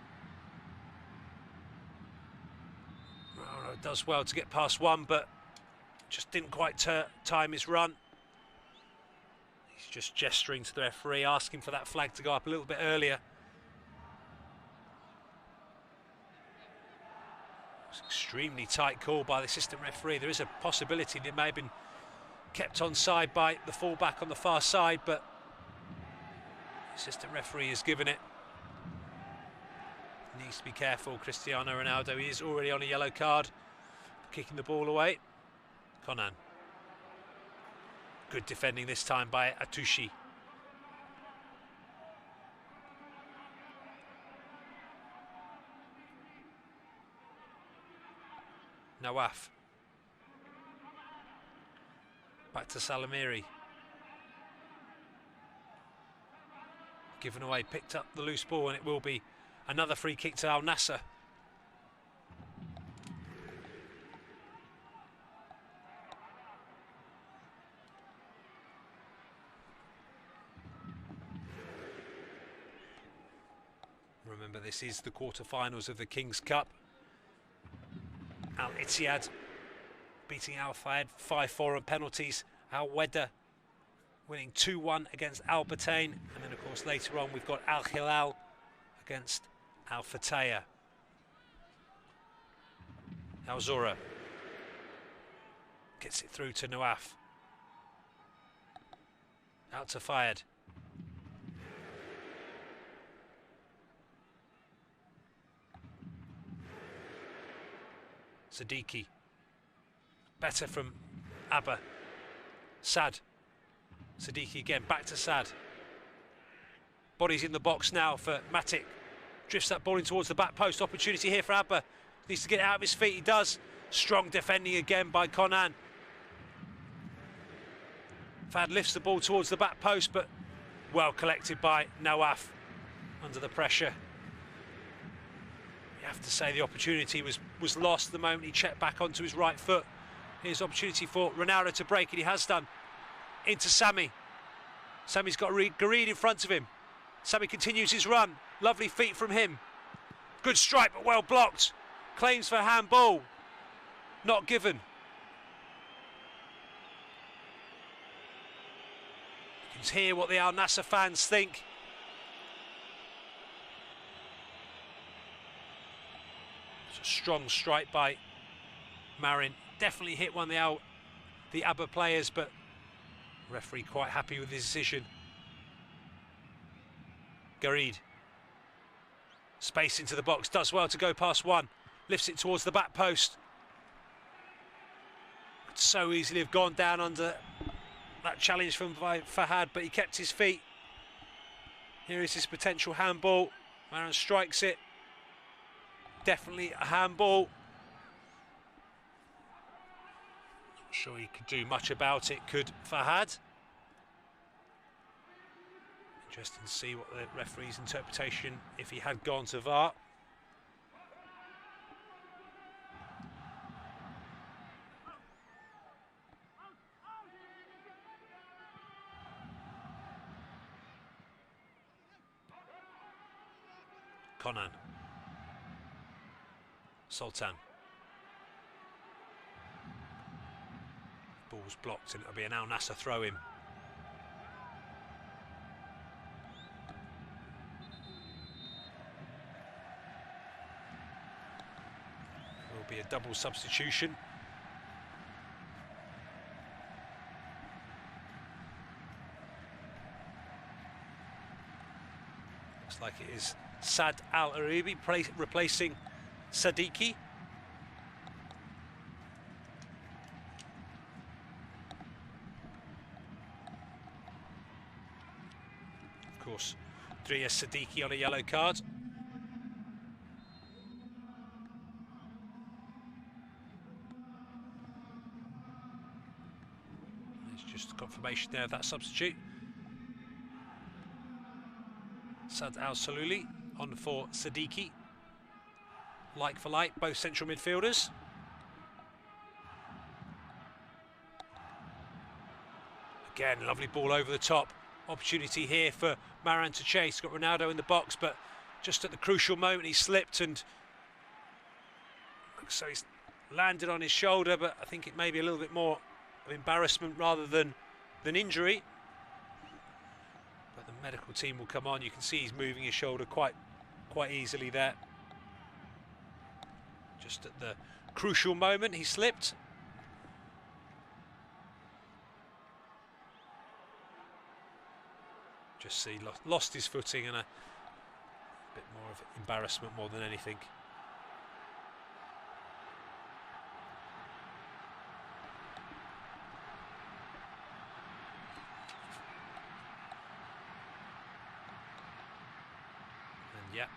[SPEAKER 2] Ronaldo does well to get past one, but just didn't quite time his run. He's just gesturing to the referee, asking for that flag to go up a little bit earlier. Extremely tight call by the assistant referee. There is a possibility that it may have been kept onside by the fullback on the far side, but the assistant referee has given it. Needs to be careful, Cristiano Ronaldo. He is already on a yellow card. kicking the ball away. Conan. Good defending this time by Atushi. Nawaf. Back to Salamiri. Given away, picked up the loose ball, and it will be another free kick to AlNassr. Remember, this is the quarter-finals of the King's Cup. Al-Ittihad beating Al-Fayed 5-4 on penalties. Al-Weda winning 2-1 against Al-Batain. And then, of course, later on we've got Al-Hilal against Al-Fataya. Al-Zura gets it through to Nawaf. Out to Fayed. Siddiqui. Better from Abha. Sad. Siddiqui again, back to Sad. Bodies in the box now for Matic. Drifts that ball in towards the back post. Opportunity here for Abha. Needs to get it out of his feet, he does. Strong defending again by Conan. Fad lifts the ball towards the back post, but well collected by Nawaf under the pressure. You have to say the opportunity was lost the moment he checked back onto his right foot. Here's opportunity for Ronaldo to break, and he has done. Into Sami. Sami's got Gareed in front of him. Sami continues his run. Lovely feet from him. Good strike, but well blocked. Claims for handball. Not given. You can hear what the AlNassr fans think. It's a strong strike by Marin. Definitely hit one of the Abha players, but referee quite happy with his decision. Gareed. Space into the box, does well to go past one. Lifts it towards the back post. Could so easily have gone down under that challenge from Fahad, but he kept his feet. Here is his potential handball. Marin strikes it. Definitely a handball. Not sure he could do much about it, could Fahad? Interesting to see what the referee's interpretation, if he had gone to VAR. Conan. Sultan. Ball's blocked and it'll be an AlNassr throw-in. Will be a double substitution. Looks like it is Sad Al-Arabi replacing Siddiqui. Of course, Dria Siddiqui on a yellow card. There's just confirmation there of that substitute. Sad Al-Saluli on for Siddiqui. Like for like, both central midfielders. Again, lovely ball over the top. Opportunity here for Maran to chase. Got Ronaldo in the box, but just at the crucial moment he slipped, and so he's landed on his shoulder, but I think it may be a little bit more of embarrassment rather than injury. But the medical team will come on. You can see he's moving his shoulder quite easily there. Just at the crucial moment he slipped. Just see lost his footing, and a bit more of embarrassment more than anything.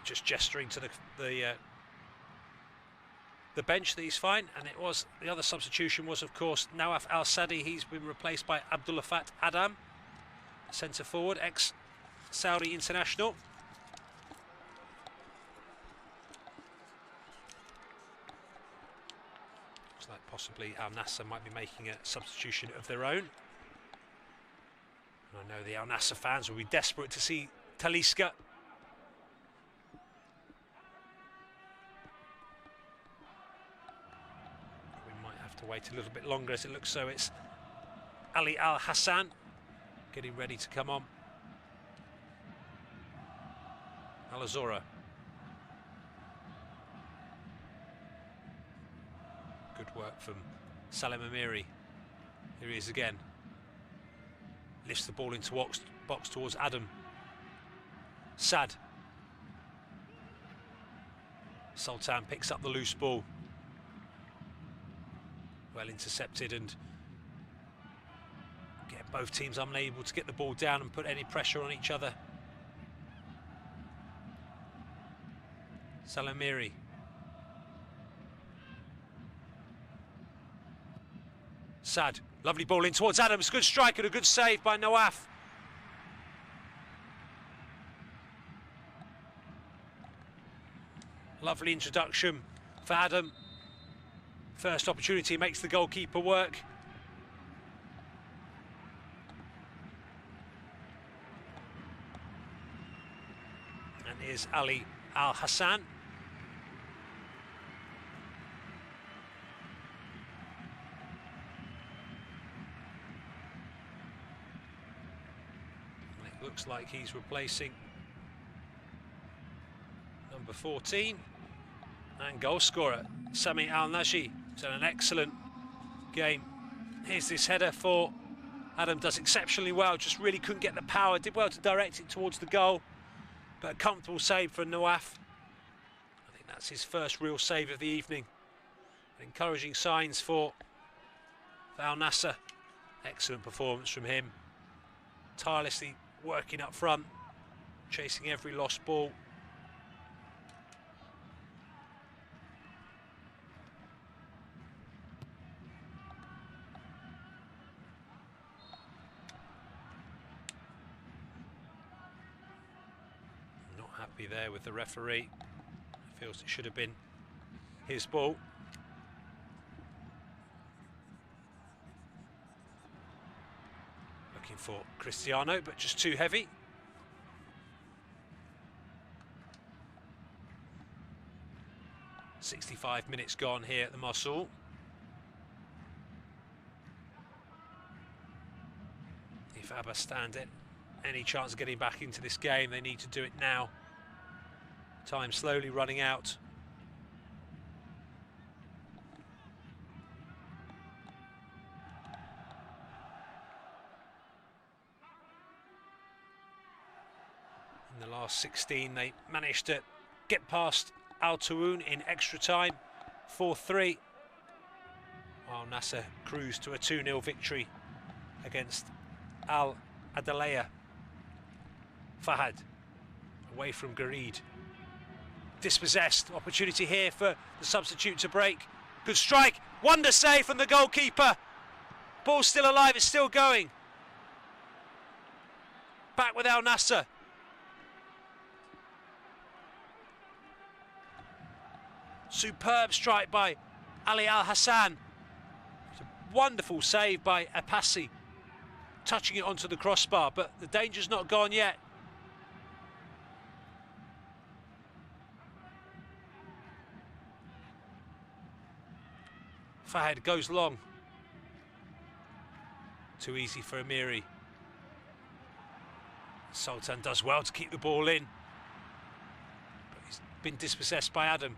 [SPEAKER 2] just gesturing to the bench that he's fine, and it was the other substitution was of course Nawaf Al-Sadi. He's been replaced by Abdulafat Adam, centre forward, ex-Saudi international. Looks like possibly AlNassr might be making a substitution of their own. And I know the AlNassr fans will be desperate to see Talisca. To wait a little bit longer, as it looks so it's Ali Al Hassan getting ready to come on. Alazora. Good work from Salim Amiri. Here he is again. Lifts the ball into box towards Adam. Sad. Sultan picks up the loose ball. Well intercepted, and both teams unable to get the ball down and put any pressure on each other. Salamiri. Sad, lovely ball in towards Adams, good strike and a good save by Nawaf. Lovely introduction for Adam. First opportunity makes the goalkeeper work. And here's Ali Al Hassan. And it looks like he's replacing number 14 and goal scorer Sami Al-Naji. He's done an excellent game. Here's this header for Adam, does exceptionally well, just really couldn't get the power, did well to direct it towards the goal, but a comfortable save for Nawaf. I think that's his first real save of the evening. Encouraging signs for AlNassr. Excellent performance from him. Tirelessly working up front, chasing every lost ball. Happy there with the referee. Feels it should have been his ball. Looking for Cristiano, but just too heavy. "65 minutes gone here at the Mosul. If Abha stand any chance of getting back into this game, they need to do it now. Time slowly running out. In the last 16, they managed to get past Al Tawoun in extra time, 4-3. While Nasser cruised to a 2-0 victory against Al Adalaya. Fahad away from Gareed. Dispossessed, opportunity here for the substitute to break. Good strike, wonder save from the goalkeeper. Ball's still alive, it's still going. Back with AlNassr. Superb strike by Ali Al Hassan. It's a wonderful save by Apassi, touching it onto the crossbar, but the danger's not gone yet. Fahad goes long. Too easy for Amiri. Sultan does well to keep the ball in, but he's been dispossessed by Adam.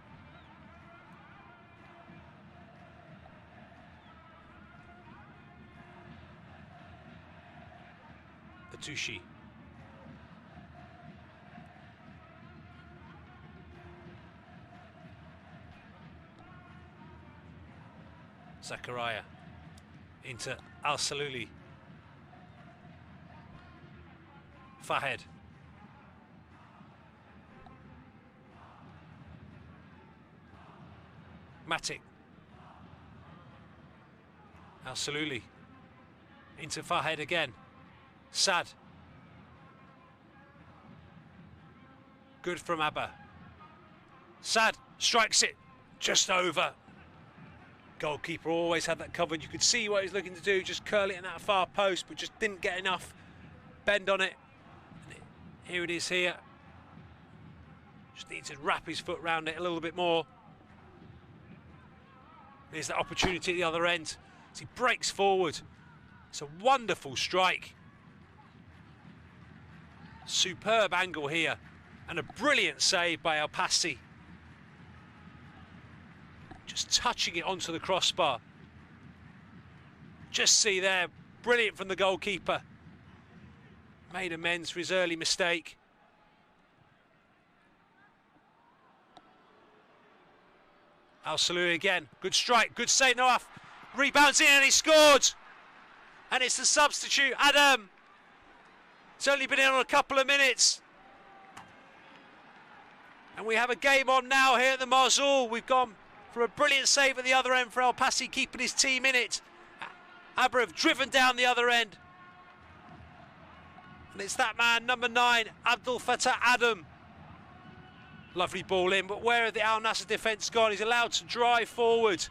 [SPEAKER 2] Batushi. Zakaria into Al-Saluli. Fahed. Matic. Al-Saluli. Into Fahed again. Sad. Good from Abha. Sad strikes it just over. Goalkeeper always had that covered. You could see what he was looking to do, just curl it in that far post, but just didn't get enough bend on it. Here it is here. Just needs to wrap his foot around it a little bit more. There's that opportunity at the other end as he breaks forward. It's a wonderful strike. Superb angle here and a brilliant save by El Passi. Just touching it onto the crossbar. Just see there, brilliant from the goalkeeper. Made amends for his early mistake. Al-Salui again, good strike, good save, Noaf. Rebounds in and he scored. And it's the substitute, Adam. It's only been in on a couple of minutes. And we have a game on now here at the Mosul. We've gone for a brilliant save at the other end for El Passi, keeping his team in it. Abha have driven down the other end. And it's that man, number 9, Abdul Fattah Adam. Lovely ball in, but where have the AlNassr defence gone? He's allowed to drive forward.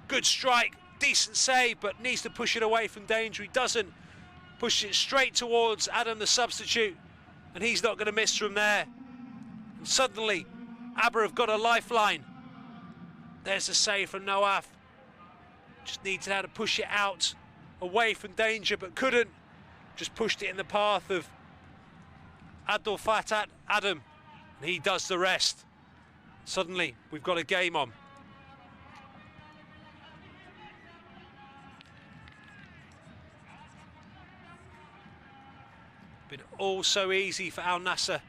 [SPEAKER 2] Good strike, decent save, but needs to push it away from danger. He doesn't. Pushes it straight towards Adam, the substitute, and he's not going to miss from there. And suddenly, Abha have got a lifeline. There's a save from Noaf. Just needs how to push it out, away from danger, but couldn't. Just pushed it in the path of Abdul Fattah Adam, and he does the rest. Suddenly, we've got a game on. Been all so easy for AlNassr.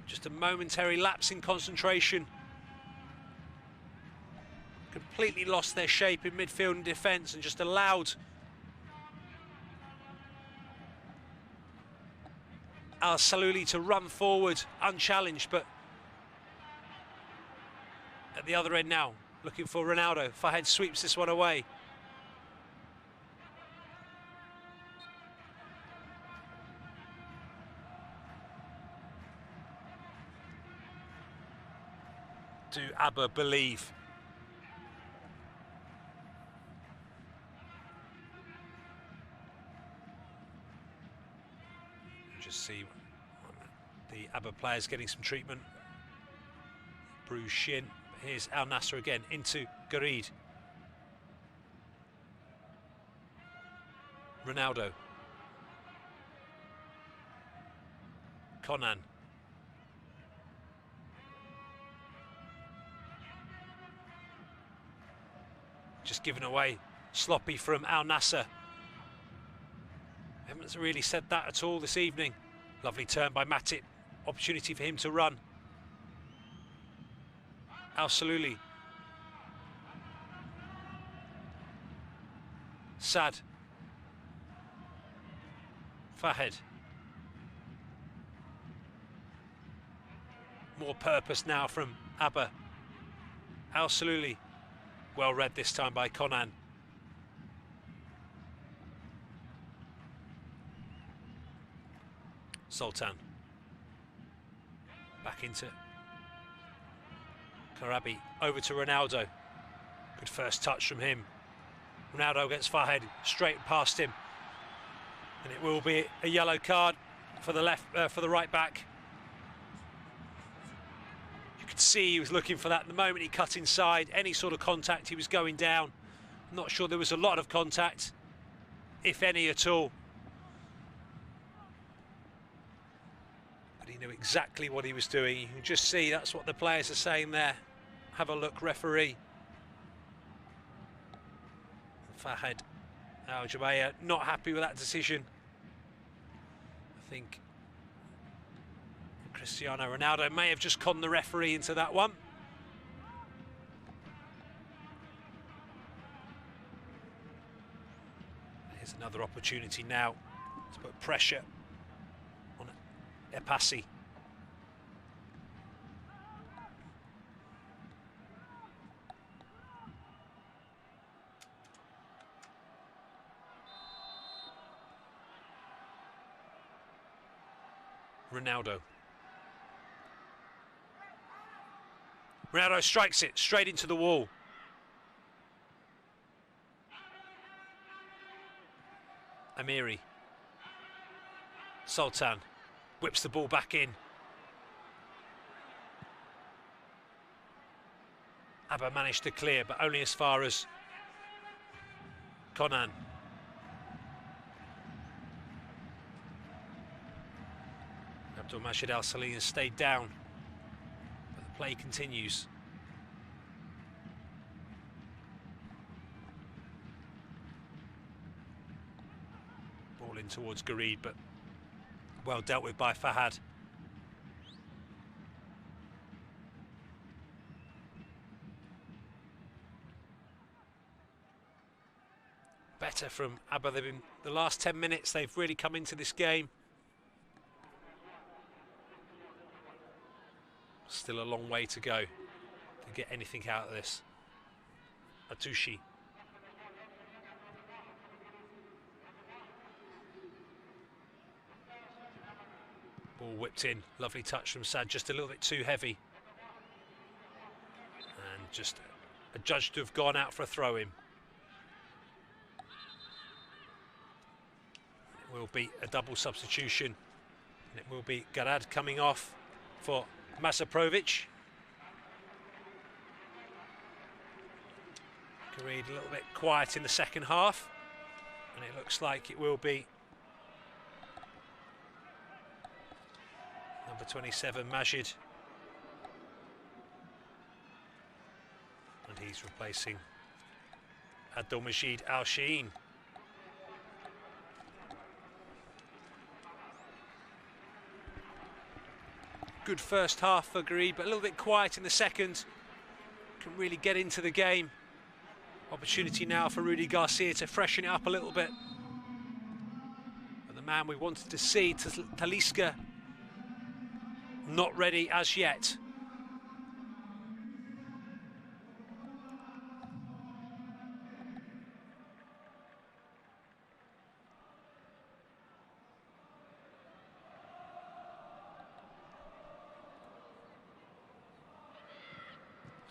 [SPEAKER 2] Just a momentary lapse in concentration. Completely lost their shape in midfield and defence and just allowed Al-Saluli to run forward unchallenged, but at the other end now, looking for Ronaldo. Fahed sweeps this one away. Do Abha believe? Just see the Abha players getting some treatment. Bruised shin. Here's AlNassr again into Gareed. Ronaldo. Conan. Just given away, sloppy from AlNassr. Haven't really said that at all this evening. Lovely turn by Matip. Opportunity for him to run. Al-Saluli. Sad. Fahed. More purpose now from Abha. Al-Saluli. Well read this time by Conan. Sultan. Back into Karabi. Over to Ronaldo. Good first touch from him. Ronaldo gets Fahed straight past him. And it will be a yellow card for the for the right back. You could see he was looking for that the moment he cut inside. Any sort of contact, he was going down. I'm not sure there was a lot of contact, if any at all. But he knew exactly what he was doing. You can just see that's what the players are saying there. Have a look, referee. Fahed Al-Jubair not happy with that decision. I think Cristiano Ronaldo may have just conned the referee into that one. Here's another opportunity now to put pressure on El Passi. Ronaldo. Ronaldo strikes it straight into the wall. Amiri. Sultan whips the ball back in. Abha managed to clear, but only as far as Konan. Abdul Majid Al Salih has stayed down, but the play continues. Ball in towards Gareed, but well dealt with by Fahad. Better from Abha. They've been the last 10 minutes. They've really come into this game. Still a long way to go to get anything out of this. Atushi. Ball whipped in. Lovely touch from Sad. Just a little bit too heavy. And just adjudged to have gone out for a throw-in. It will be a double substitution. And it will be Garad coming off for Masaprovic. Gareed a little bit quiet in the second half, and it looks like it will be number 27 Majid, and he's replacing Abdul Majid Al Sheen. Good first half for Gareed, but a little bit quiet in the second. Can really get into the game. Opportunity now for Rudy Garcia to freshen it up a little bit. But the man we wanted to see, Talisca, not ready as yet.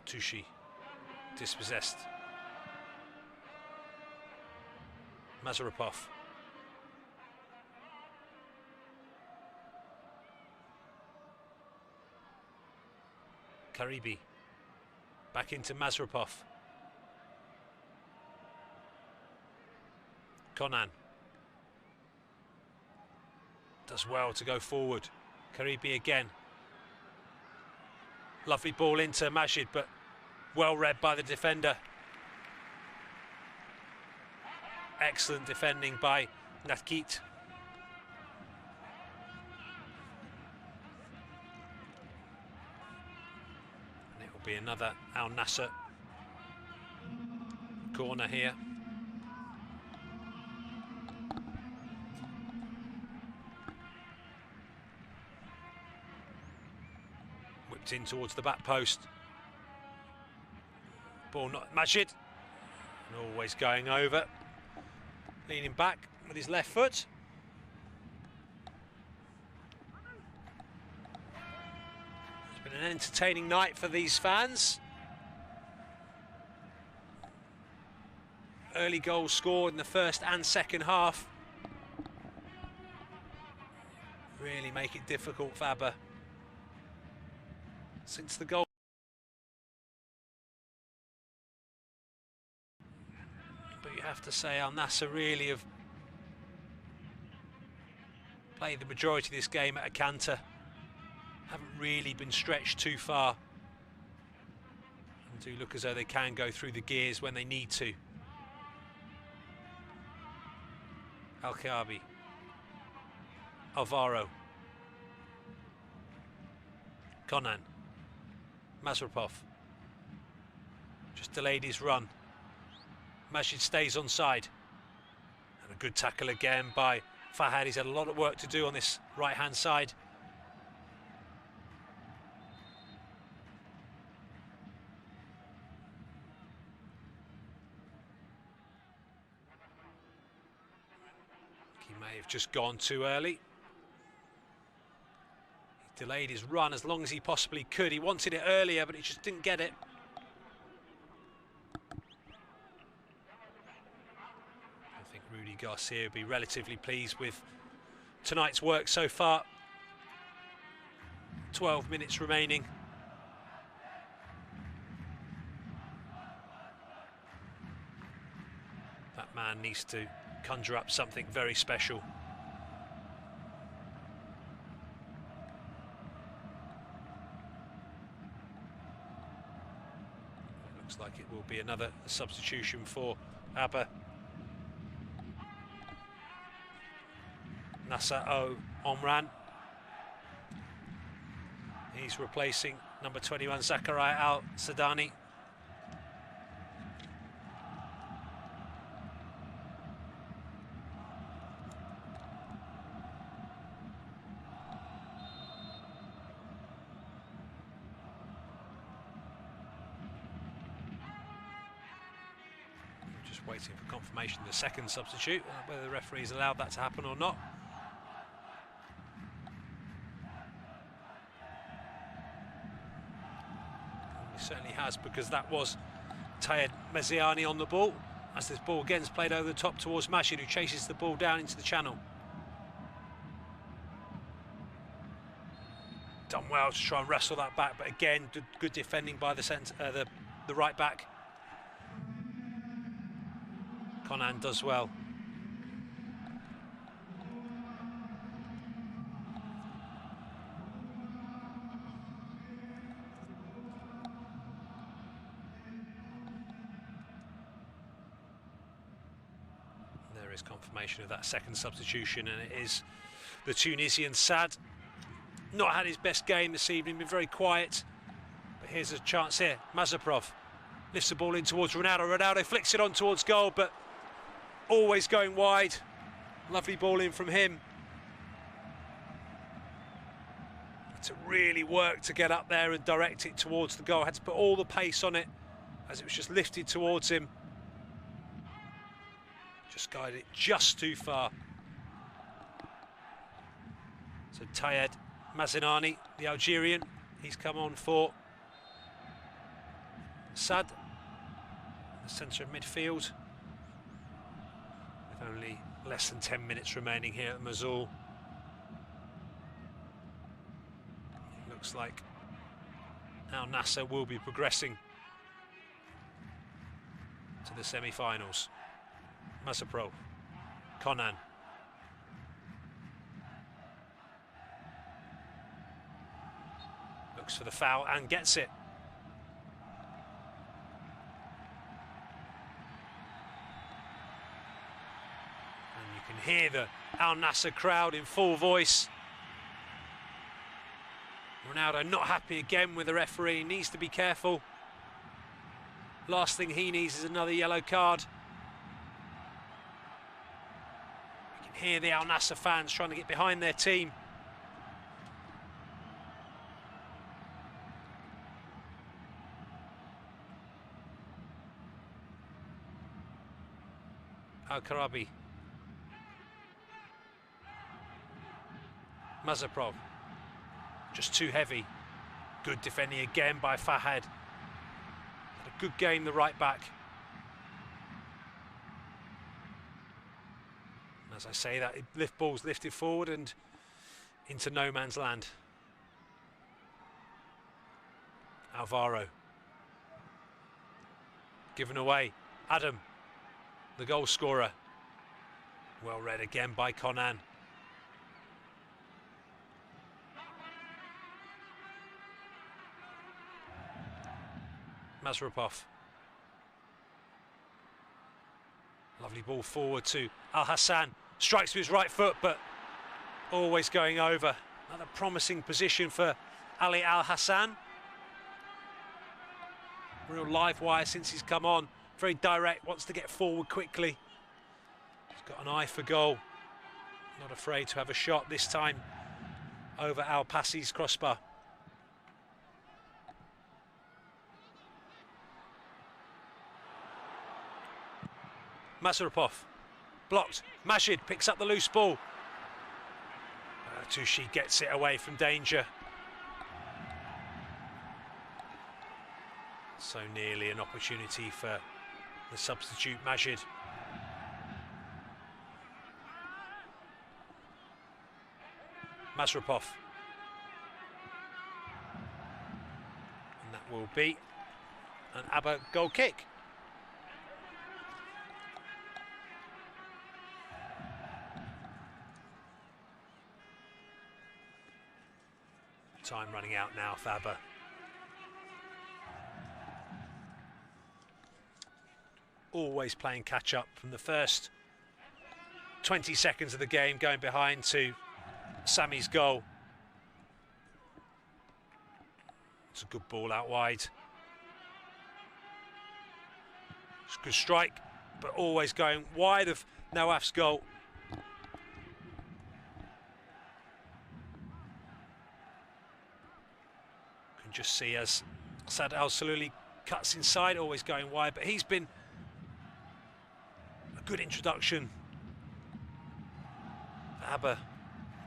[SPEAKER 2] Tushi, dispossessed. Mazarapov. Karibi. Back into Mazarapov. Konan. Does well to go forward. Karibi again. Lovely ball into Majid, but well read by the defender. Excellent defending by Natkit. And it will be another AlNassr corner here. Whipped in towards the back post. Ball not Majid. And always going over. Leaning back with his left foot. It's been an entertaining night for these fans. Early goals scored in the first and second half. Really make it difficult for Abha. Since the goal. But you have to say AlNassr really have played the majority of this game at a canter. Haven't really been stretched too far. And do look as though they can go through the gears when they need to. Al-Kaabi. Alvaro. Konan. Mazarapov. Just delayed his run. Majid stays on side. And a good tackle again by Fahad. He's had a lot of work to do on this right-hand side. He may have just gone too early. delayed his run as long as he possibly could. He wanted it earlier, but he just didn't get it. I think Rudy Garcia will be relatively pleased with tonight's work so far. 12 minutes remaining. That man needs to conjure up something very special. Looks like it will be another substitution for Abha. Nassr Omran. He's replacing number 21 Zakaria Al-Sadani. Just waiting for confirmation of the second substitute, whether the referee's allowed that to happen or not. Certainly has, because that was Tayed Meziani on the ball, as this ball again is played over the top towards Majid, who chases the ball down into the channel. Done well to try and wrestle that back, but again good defending by the right back. Conan does well. Confirmation of that second substitution, and it is the Tunisian Sad. Not had his best game this evening, been very quiet, but here's a chance here. Mazaprov lifts the ball in towards Ronaldo. Ronaldo flicks it on towards goal, but always going wide. Lovely ball in from him. Had to really work to get up there and direct it towards the goal. Had to put all the pace on it as it was just lifted towards him. Just guided it just too far. So Tayed Mazinani, the Algerian, he's come on for Sad, the centre of midfield, with only less than 10 minutes remaining here at Mosul. It looks like AlNassr will be progressing to the semi-finals. Mazaprov, Conan. Looks for the foul and gets it. And you can hear the AlNassr crowd in full voice. Ronaldo not happy again with the referee, needs to be careful. Last thing he needs is another yellow card. Hear the AlNassr fans trying to get behind their team. Al-Karabi. Mazaprov. Just too heavy. Good defending again by Fahad. Had a good game, the right back. As I say that, ball's lifted forward and into no man's land. Alvaro. Given away. Adam, the goal scorer. Well read again by Conan. Mazrapov. Lovely ball forward to Al-Hassan. Strikes with his right foot, but always going over. Another promising position for Ali Al-Hassan. Real live wire since he's come on. Very direct, wants to get forward quickly. He's got an eye for goal. Not afraid to have a shot this time over Al-Passi's crossbar. Mazarapov, blocked. Majid picks up the loose ball. Toushi gets it away from danger. So nearly an opportunity for the substitute Majid. Masrapov. And that will be an Abha goal kick. Time running out now for Abha. Always playing catch up from the first 20 seconds of the game, going behind to Sami's goal. It's a good ball out wide. It's a good strike, but always going wide of Nawaf's goal. Can just see as Sad Al-Saluli cuts inside, always going wide, but he's been a good introduction. Abha,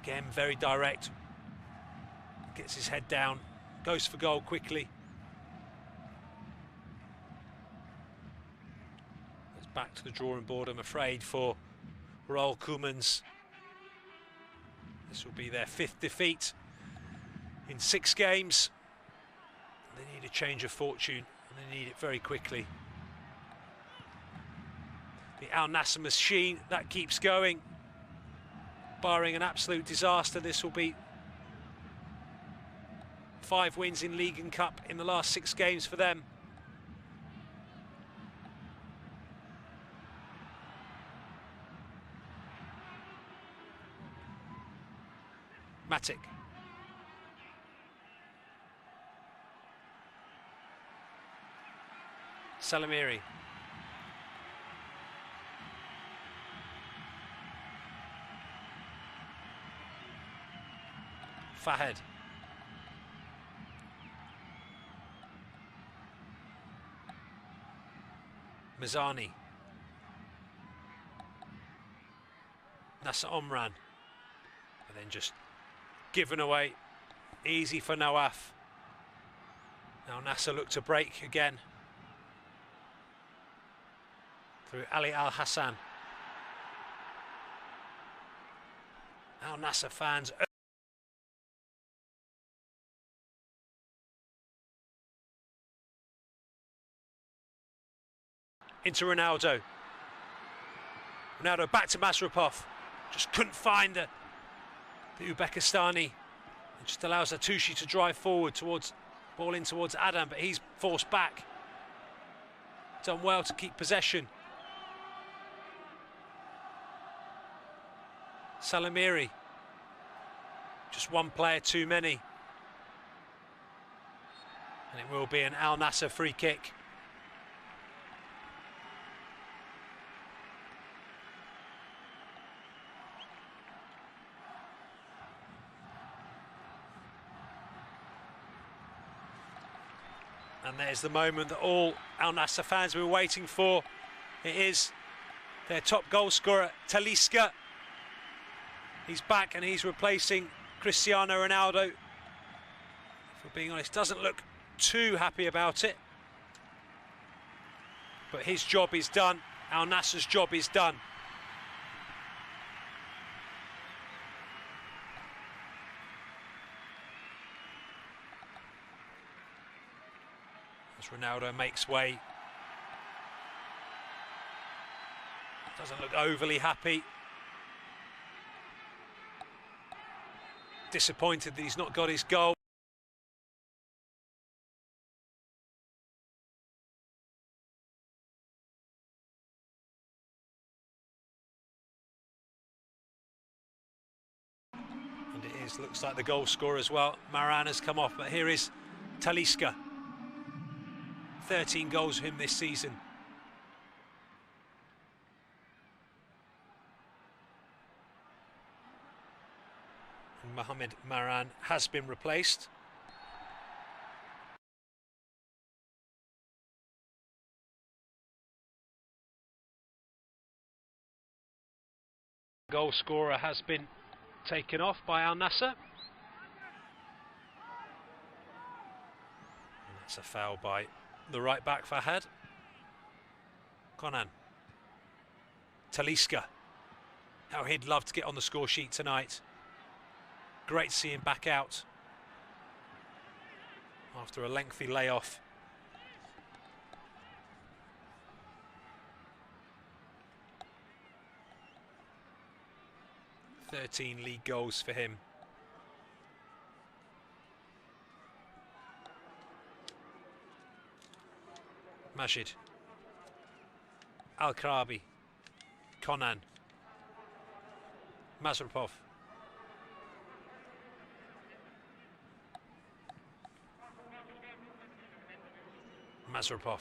[SPEAKER 2] again, very direct, gets his head down, goes for goal quickly. It's back to the drawing board, I'm afraid, for Raul Koemans. This will be their 5th defeat in 6 games. They need a change of fortune, and they need it very quickly. The AlNassr machine, that keeps going. Barring an absolute disaster, this will be 5 wins in League and Cup in the last 6 games for them. Matic. Salamiri. Fahed. Mizani. Nasser Omran. And then just given away. Easy for Nawaf. Now Nasser look to break again. Through Ali Al Hassan. AlNassr fans into Ronaldo. Ronaldo back to Masrapov. Just couldn't find the Uzbekistani. It just allows Atushi to drive forward towards, ball in towards Adam, but he's forced back. Done well to keep possession. Salamiri. Just one player too many. And it will be an AlNassr free kick. And there's the moment that all AlNassr fans were waiting for. It is their top goal scorer, Talisca. He's back and he's replacing Cristiano Ronaldo. If we're being honest, doesn't look too happy about it. But his job is done. AlNassr's job is done. As Ronaldo makes way. Doesn't look overly happy. Disappointed that he's not got his goal. And it is, looks like the goal scorer as well. Maran has come off, but here is Talisca. 13 goals for him this season. And Mohamed Maran has been replaced. Goal scorer has been taken off by AlNassr. And that's a foul by the right back Fahad. Konan. Talisca. How he'd love to get on the score sheet tonight. Great to see him back out after a lengthy layoff. "13 league goals for him. Majid. Al-Karabi. Konan. Mazarpov. Mazarpov.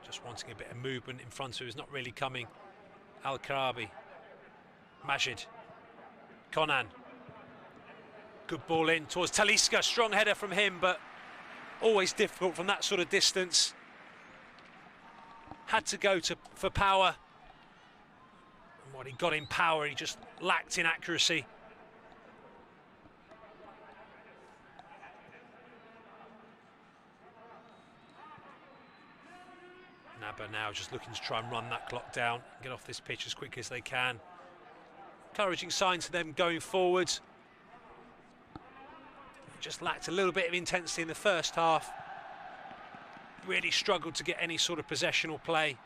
[SPEAKER 2] Just wanting a bit of movement in front of him, is not really coming. Al-Karabi. Majid. Konan. Good ball in towards Talisca. Strong header from him, but always difficult from that sort of distance. Had to go for power. And what he got in power, he just lacked in accuracy. Abha now just looking to try and run that clock down, get off this pitch as quickly as they can. Encouraging signs for them going forward. Just lacked a little bit of intensity in the first half. Really struggled to get any sort of possession or play.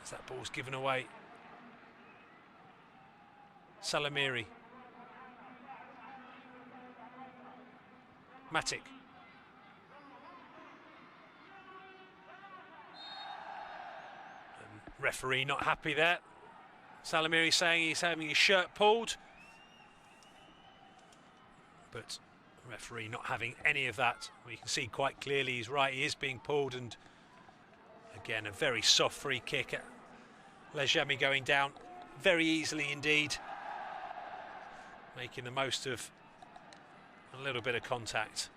[SPEAKER 2] As that ball's given away. Salamiri. Matic. Referee not happy there. Salamiri saying he's having his shirt pulled. But the referee not having any of that. We can see quite clearly he's right, he is being pulled, and again a very soft free kick. Lejami going down very easily indeed, making the most of a little bit of contact.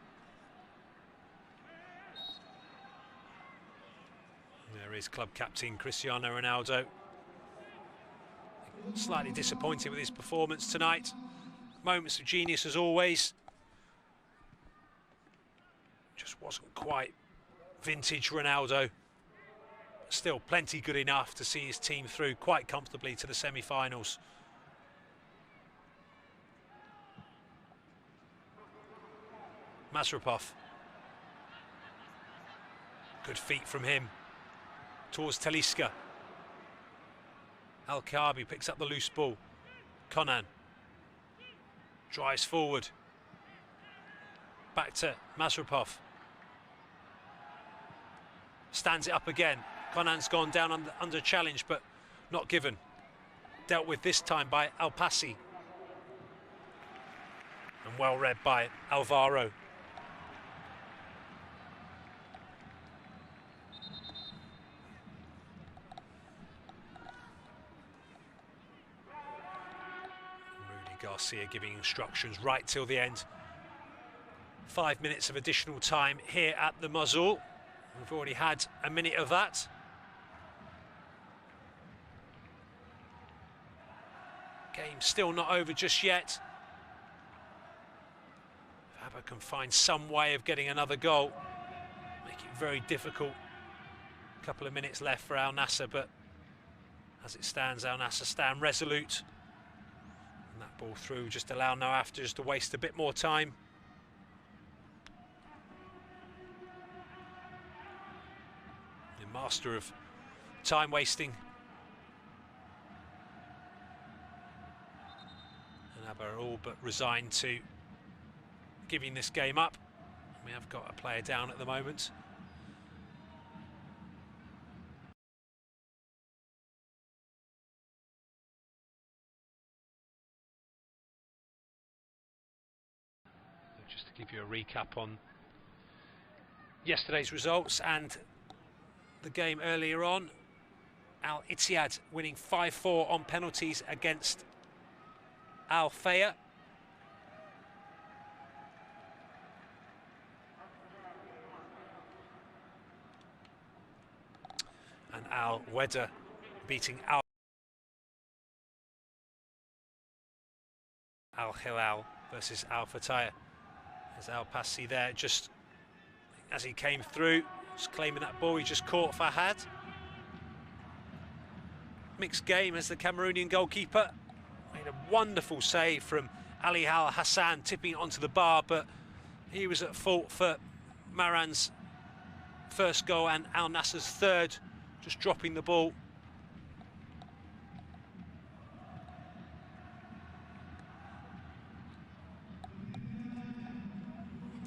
[SPEAKER 2] There is club captain Cristiano Ronaldo. Slightly disappointed with his performance tonight. Moments of genius as always. Just wasn't quite vintage Ronaldo. Still plenty good enough to see his team through quite comfortably to the semi-finals. Mazarpov. Good feet from him. Towards Talisca. Al-Kaabi picks up the loose ball. Konan. Drives forward. Back to Mazarpov. Stands it up again. Konan's gone down under challenge, but not given. Dealt with this time by Alpasi. And well read by Alvaro. Garcia giving instructions right till the end. 5 minutes of additional time here at the Mosul. We've already had a minute of that. Game still not over just yet. If Abha can find some way of getting another goal, make it very difficult. A couple of minutes left for AlNassr, but as it stands, AlNassr stand resolute. That ball through, just allow no afters to waste a bit more time. The master of time wasting. And Abha are all but resigned to giving this game up. We have got a player down at the moment. Just to give you a recap on yesterday's results and the game earlier on. Al-Ittihad winning 5-4 on penalties against Al-Faya. And Al-Weda beating Al Al Hilal versus Al Fataya. There's Al Passi there, just as he came through, just claiming that ball. He just caught Fahad. Mixed game as the Cameroonian goalkeeper made a wonderful save from Ali Al Hassan, tipping it onto the bar, but he was at fault for Maran's first goal and AlNassr's third, just dropping the ball.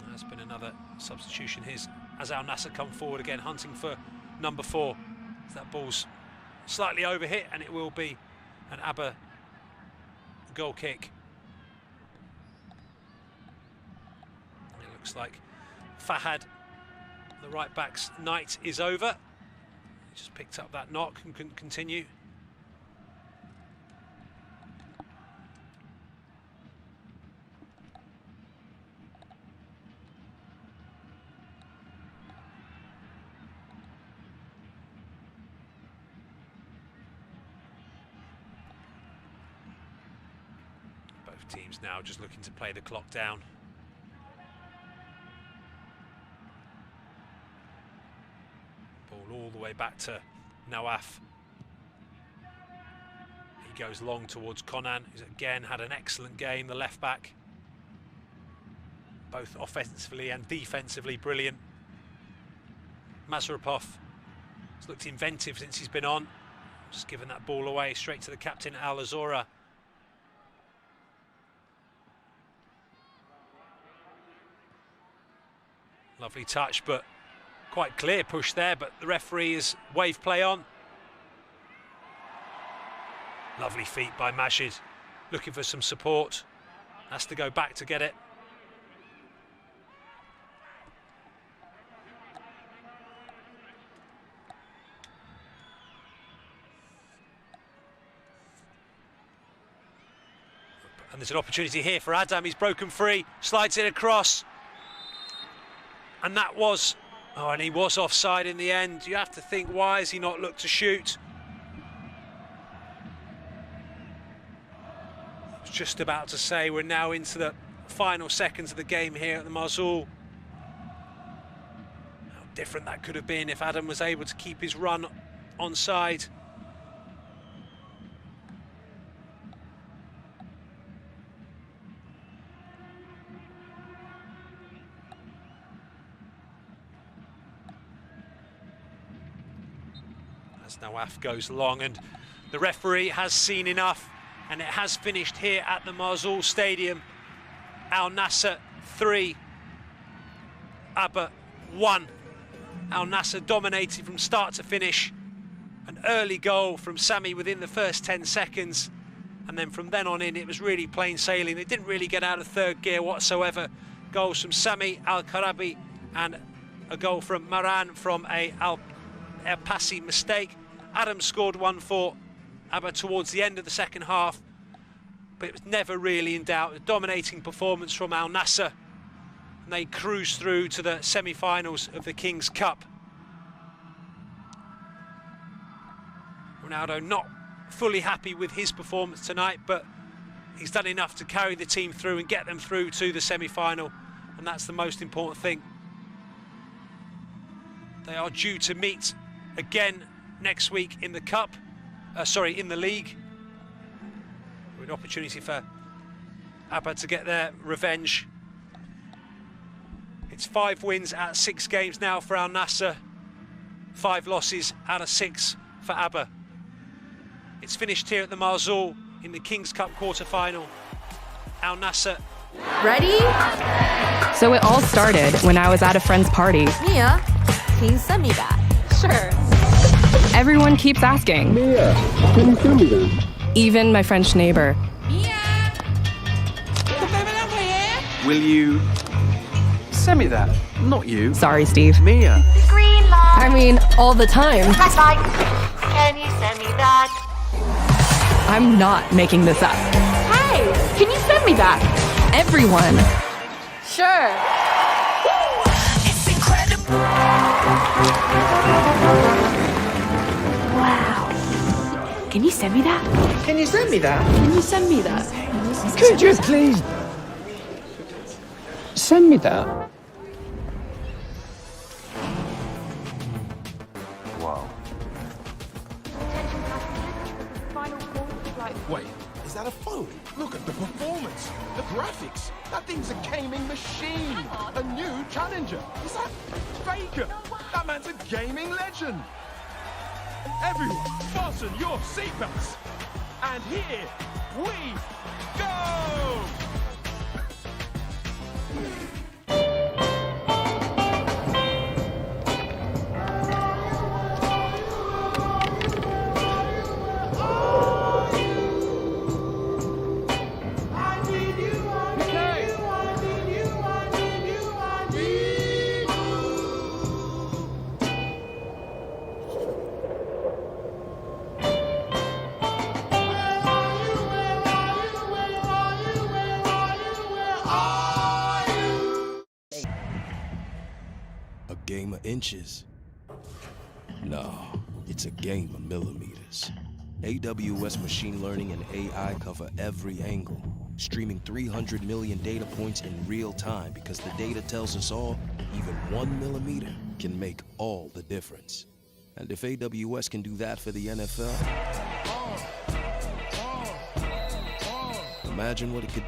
[SPEAKER 2] There's been another substitution here as AlNassr come forward again, hunting for number 4. That ball's slightly overhit, and it will be an Abha goal kick. And it looks like Fahad, the right back's night is over. He just picked up that knock and couldn't continue. Both teams now just looking to play the clock down. Ball all the way back to Nawaf. He goes long towards Konan, who's again had an excellent game, the left back. Both offensively and defensively brilliant. Mazarapov has looked inventive since he's been on. Just giving that ball away straight to the captain, Al-Azora. Lovely touch, but quite clear push there, but the referee has waved play on. Lovely feet by Majid, looking for some support. Has to go back to get it. And there's an opportunity here for Adam. He's broken free, slides it across. And that was, oh, and he was offside in the end. You have to think, why has he not looked to shoot? I was just about to say, we're now into the final seconds of the game here at the Mosul. How different that could have been if Adam was able to keep his run onside. As Nawaf goes long, and the referee has seen enough, and it has finished here at the Mosul Stadium. AlNassr 3, Abha 1. AlNassr dominated from start to finish. An early goal from Sami within the first 10 seconds, and then from then on in it was really plain sailing. They didn't really get out of third gear whatsoever. Goals from Sami, Al-Karabi, and a goal from Maran from a Passi mistake. Adam scored one for Abha towards the end of the second half, but it was never really in doubt. A dominating performance from AlNassr, and they cruise through to the semi-finals of the King's Cup. Ronaldo not fully happy with his performance tonight, but he's done enough to carry the team through and get them through to the semi-final, and that's the most important thing. They are due to meet again next week in the cup, in the league. An opportunity for Abha to get their revenge. It's 5 wins out of 6 games now for AlNassr, 5 losses out of 6 for Abha. It's finished here at the Mosul in the King's Cup quarter-final. AlNassr.
[SPEAKER 8] Ready?
[SPEAKER 6] So it all started when I was at a friend's party.
[SPEAKER 8] Mia, can you send me that? Sure.
[SPEAKER 6] Everyone keeps asking.
[SPEAKER 9] Mia, can you send me that?
[SPEAKER 6] Even my French neighbor.
[SPEAKER 5] Will you send me that? Not you.
[SPEAKER 6] Sorry, Steve.
[SPEAKER 5] Mia.
[SPEAKER 7] Green light.
[SPEAKER 8] I mean, all the time.
[SPEAKER 7] Red light. Can you send me that?
[SPEAKER 6] I'm not making this up.
[SPEAKER 8] Hey, can you send me that?
[SPEAKER 6] Everyone.
[SPEAKER 8] Sure.
[SPEAKER 7] It's incredible.
[SPEAKER 8] Wow. Can you send me that?
[SPEAKER 5] Can you send me that?
[SPEAKER 8] Can you send me that?
[SPEAKER 9] Could you please send me that?
[SPEAKER 3] Wow.
[SPEAKER 4] Attention passengers, the final call for flight.
[SPEAKER 3] Wait, is that a phone? Look at the performance, the graphics. That thing's a gaming machine. A new challenger. Is that Faker? That man's a gaming legend. Everyone, fasten your seatbelts. And here we go!
[SPEAKER 1] A game of inches? No, it's a game of millimeters. AWS machine learning and AI cover every angle, streaming 300 million data points in real time because the data tells us all, even 1 millimeter can make all the difference. And if AWS can do that for the NFL, imagine what it could